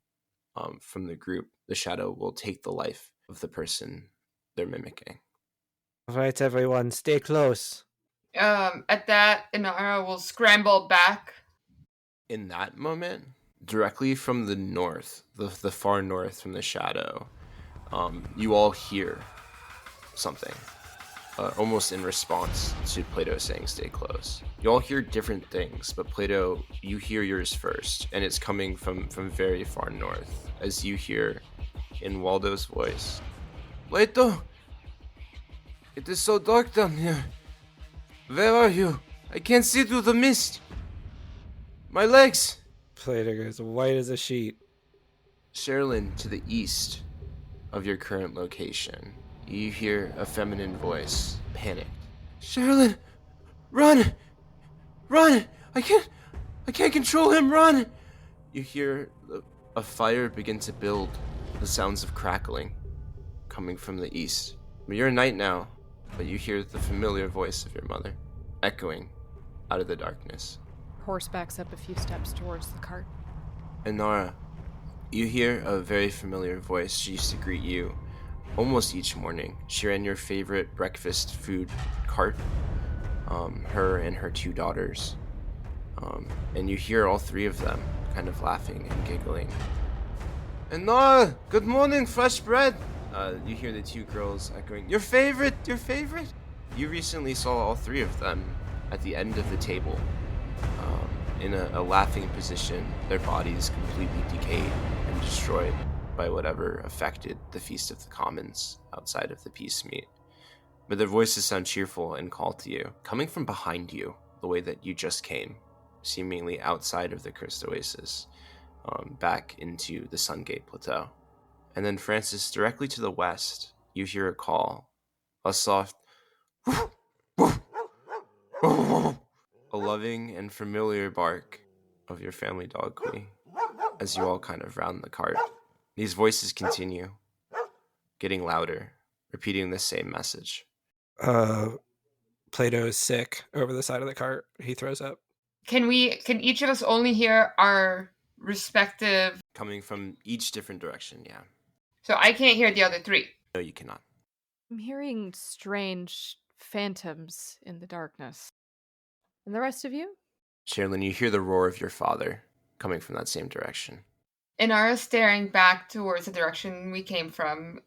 from the group, the shadow will take the life of the person they're mimicking. All right, everyone, stay close. At that, Inara will scramble back. In that moment, directly from the north, the far north from the shadow, you all hear something, almost in response to Plato saying stay close. You all hear different things, but Plato, you hear yours first, and it's coming from very far north, as you hear in Waldo's voice, Plato, it is so dark down here. Where are you? I can't see through the mist. My legs. Plato goes white as a sheet. Sherrilyn, to the east of your current location, you hear a feminine voice, panicked. Sherrilyn, run! Run! I can't control him, run! You hear a fire begin to build, the sounds of crackling coming from the east. You're a knight now, but you hear the familiar voice of your mother, echoing out of the darkness. Horse backs up a few steps towards the cart. Inara, you hear a very familiar voice. She used to greet you almost each morning. She ran your favorite breakfast food cart, her and her 2 daughters. And you hear all 3 of them kind of laughing and giggling. Inara, good morning, fresh bread. You hear the 2 girls echoing, your favorite, your favorite? You recently saw all 3 of them at the end of the table, in a laughing position, their bodies completely decayed and destroyed by whatever affected the Feast of the Commons outside of the peace meet. But their voices sound cheerful and call to you, coming from behind you, the way that you just came, seemingly outside of the cursed oasis, back into the Sungate Plateau. And then, Francis, directly to the west, you hear a call, a soft a loving and familiar bark of your family dog, Quee, as you all kind of round the cart. These voices continue, getting louder, repeating the same message. Plato is sick over the side of the cart. He throws up. Can each of us only hear our respective... Coming from each different direction, yeah. So I can't hear the other 3. No, you cannot. I'm hearing strange phantoms in the darkness. And the rest of you? Sherrilyn, you hear the roar of your father coming from that same direction. Inara staring back towards the direction we came from,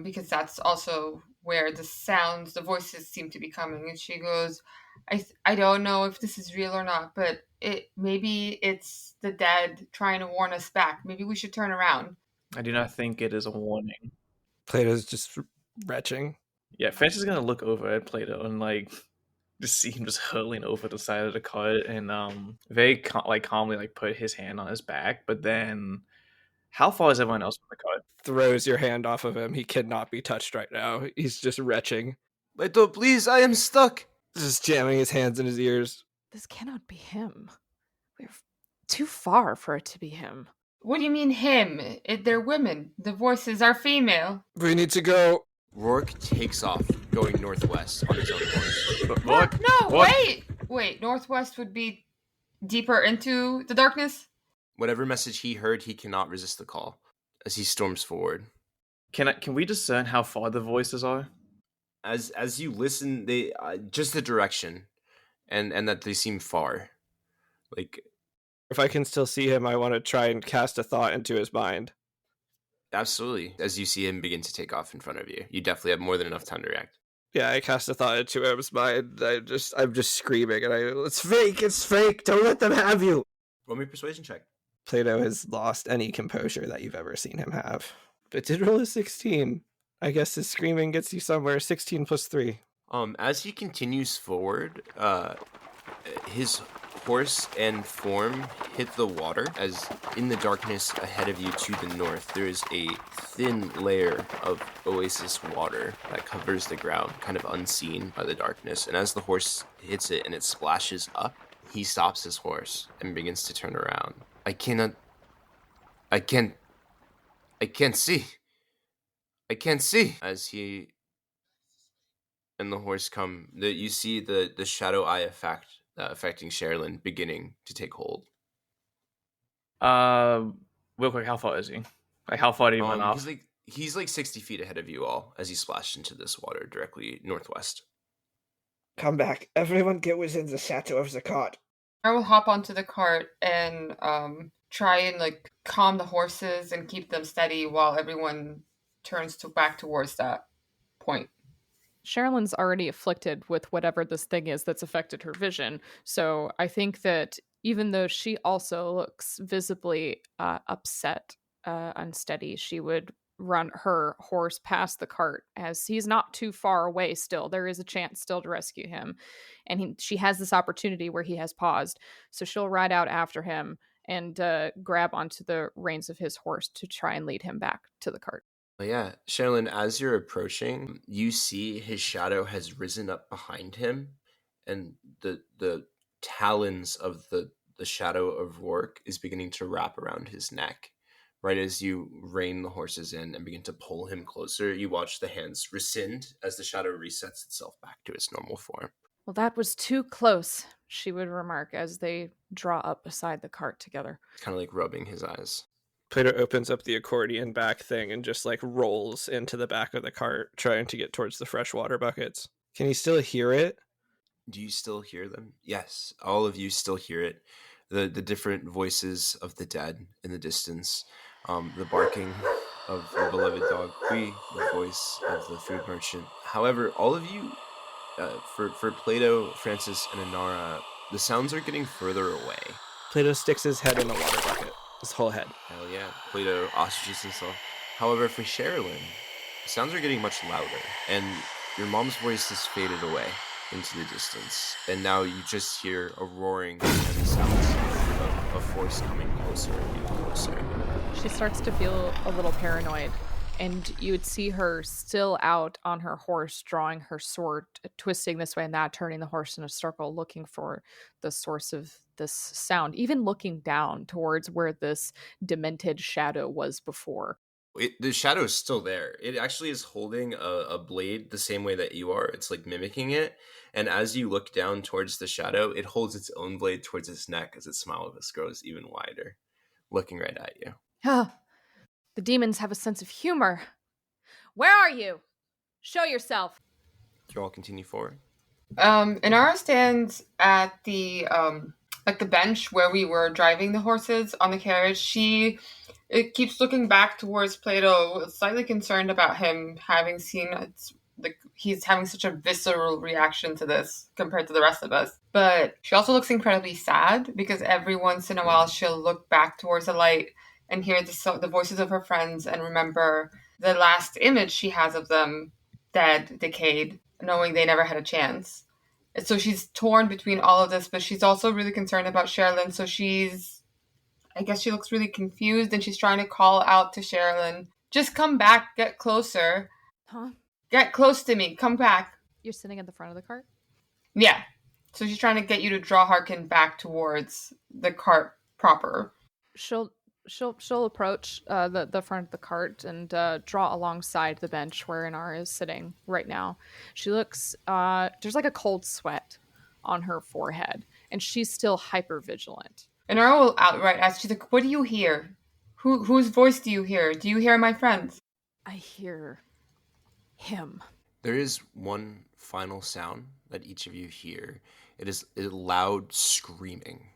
because that's also where the voices seem to be coming. And she goes, I don't know if this is real or not, but maybe it's the dead trying to warn us back. Maybe we should turn around. I do not think it is a warning. Plato's just retching. Yeah, Francis is gonna look over at Plato and just see him just hurtling over the side of the cart and very calmly put his hand on his back. But then, how far is everyone else from the cart? Throws your hand off of him. He cannot be touched right now. He's just retching. Plato, please, I am stuck. Just jamming his hands in his ears. This cannot be him. We're too far for it to be him. What do you mean him? They're women. The voices are female. We need to go. Rourke takes off, going northwest on his own horse. What? No, What? wait. Northwest would be deeper into the darkness? Whatever message he heard, he cannot resist the call as he storms forward. Can we discern how far the voices are? As you listen, they just the direction, and that they seem far. If I can still see him, I want to try and cast a thought into his mind. Absolutely. As you see him begin to take off in front of you, you definitely have more than enough time to react. Yeah, I cast a thought into his mind. I'm just screaming, and it's fake, don't let them have you. Roll me a persuasion check. Plato has lost any composure that you've ever seen him have. But did roll a 16. I guess his screaming gets you somewhere. 16 plus 3. As he continues forward, his horse and form hit the water as in the darkness ahead of you to the north, there is a thin layer of oasis water that covers the ground, kind of unseen by the darkness. And as the horse hits it and it splashes up, he stops his horse and begins to turn around. I can't see. I can't see. As he and the horse come, you see the shadow eye effect affecting Sherrilyn beginning to take hold. Real quick, how far is he? Like, how far did he run off? He's like 60 feet ahead of you all as he splashed into this water directly northwest. Come back. Everyone get within the shadow of the cart. I will hop onto the cart and try and like calm the horses and keep them steady while everyone turns back towards that point. Sherrilyn's already afflicted with whatever this thing is that's affected her vision. So I think that even though she also looks visibly upset, unsteady, she would run her horse past the cart as he's not too far away still. There is a chance still to rescue him. And she has this opportunity where he has paused. So she'll ride out after him and grab onto the reins of his horse to try and lead him back to the cart. Yeah, Sherrilyn, as you're approaching, you see his shadow has risen up behind him, and the talons of the shadow of Rourke is beginning to wrap around his neck. Right as you rein the horses in and begin to pull him closer, you watch the hands rescind as the shadow resets itself back to its normal form. Well, that was too close, she would remark as they draw up beside the cart together. Kind of like rubbing his eyes. Plato opens up the accordion back thing and just like rolls into the back of the cart, trying to get towards the freshwater buckets. Can you still hear it? Do you still hear them? Yes, all of you still hear it. The different voices of the dead in the distance. The barking of your beloved dog, Kui, the voice of the food merchant. However, all of you, for Plato, Francis, and Inara, the sounds are getting further away. Plato sticks his head in the water bucket. His whole head. Hell yeah. Plato ostriches himself. However, for Sherrilyn, the sounds are getting much louder, and your mom's voice has faded away into the distance, and now you just hear a roaring and the sounds of a force coming closer and closer. She starts to feel a little paranoid, and you would see her still out on her horse, drawing her sword, twisting this way and that, turning the horse in a circle, looking for the source of this sound, even looking down towards where this demented shadow was before. The shadow is still there. It actually is holding a blade the same way that you are. It's like mimicking it. And as you look down towards the shadow, it holds its own blade towards its neck as its smile grows even wider, looking right at you. The demons have a sense of humor. Where are you? Show yourself. Do you all continue forward? Inara stands at the bench where we were driving the horses on the carriage. It keeps looking back towards Plato, slightly concerned about him having seen he's having such a visceral reaction to this compared to the rest of us. But she also looks incredibly sad because every once in a while she'll look back towards the light and hear the voices of her friends and remember the last image she has of them, dead, decayed, knowing they never had a chance. And so she's torn between all of this, but she's also really concerned about Sherrilyn. So I guess she looks really confused, and she's trying to call out to Sherrilyn, just come back, get closer. Huh? Get close to me, come back. You're sitting at the front of the cart? Yeah. So she's trying to get you to draw Harkin back towards the cart proper. She'll approach the front of the cart and draw alongside the bench where Inara is sitting right now. She looks, there's like a cold sweat on her forehead, and she's still hyper-vigilant. Inara will outright ask, she's like, what do you hear? Whose voice do you hear? Do you hear my friends? I hear him. There is one final sound that each of you hear. It is a loud screaming.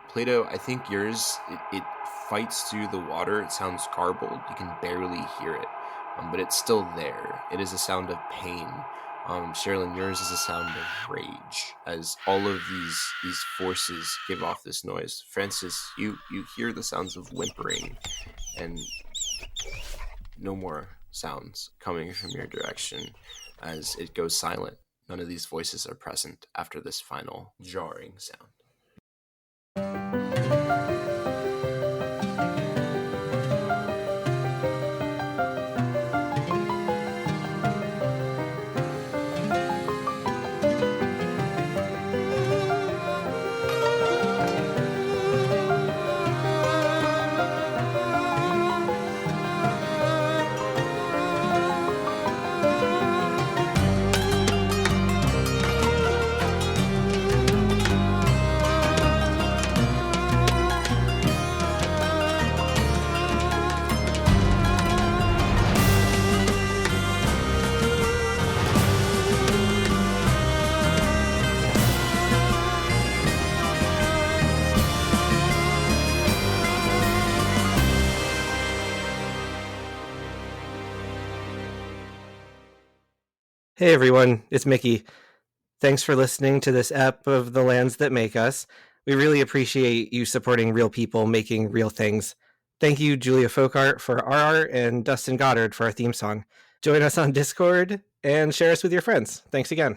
Plato, I think yours, it fights through the water. It sounds garbled. You can barely hear it, but it's still there. It is a sound of pain. Sherrilyn, yours is a sound of rage as all of these forces give off this noise. Francis, you hear the sounds of whimpering and no more sounds coming from your direction as it goes silent. None of these voices are present after this final jarring sound. Hey everyone, it's Mickey. Thanks for listening to this ep of The Lands That Make Us. We really appreciate you supporting real people making real things. Thank you, Julia Folkart, for our art, and Dustin Goddard for our theme song. Join us on Discord and share us with your friends. Thanks again.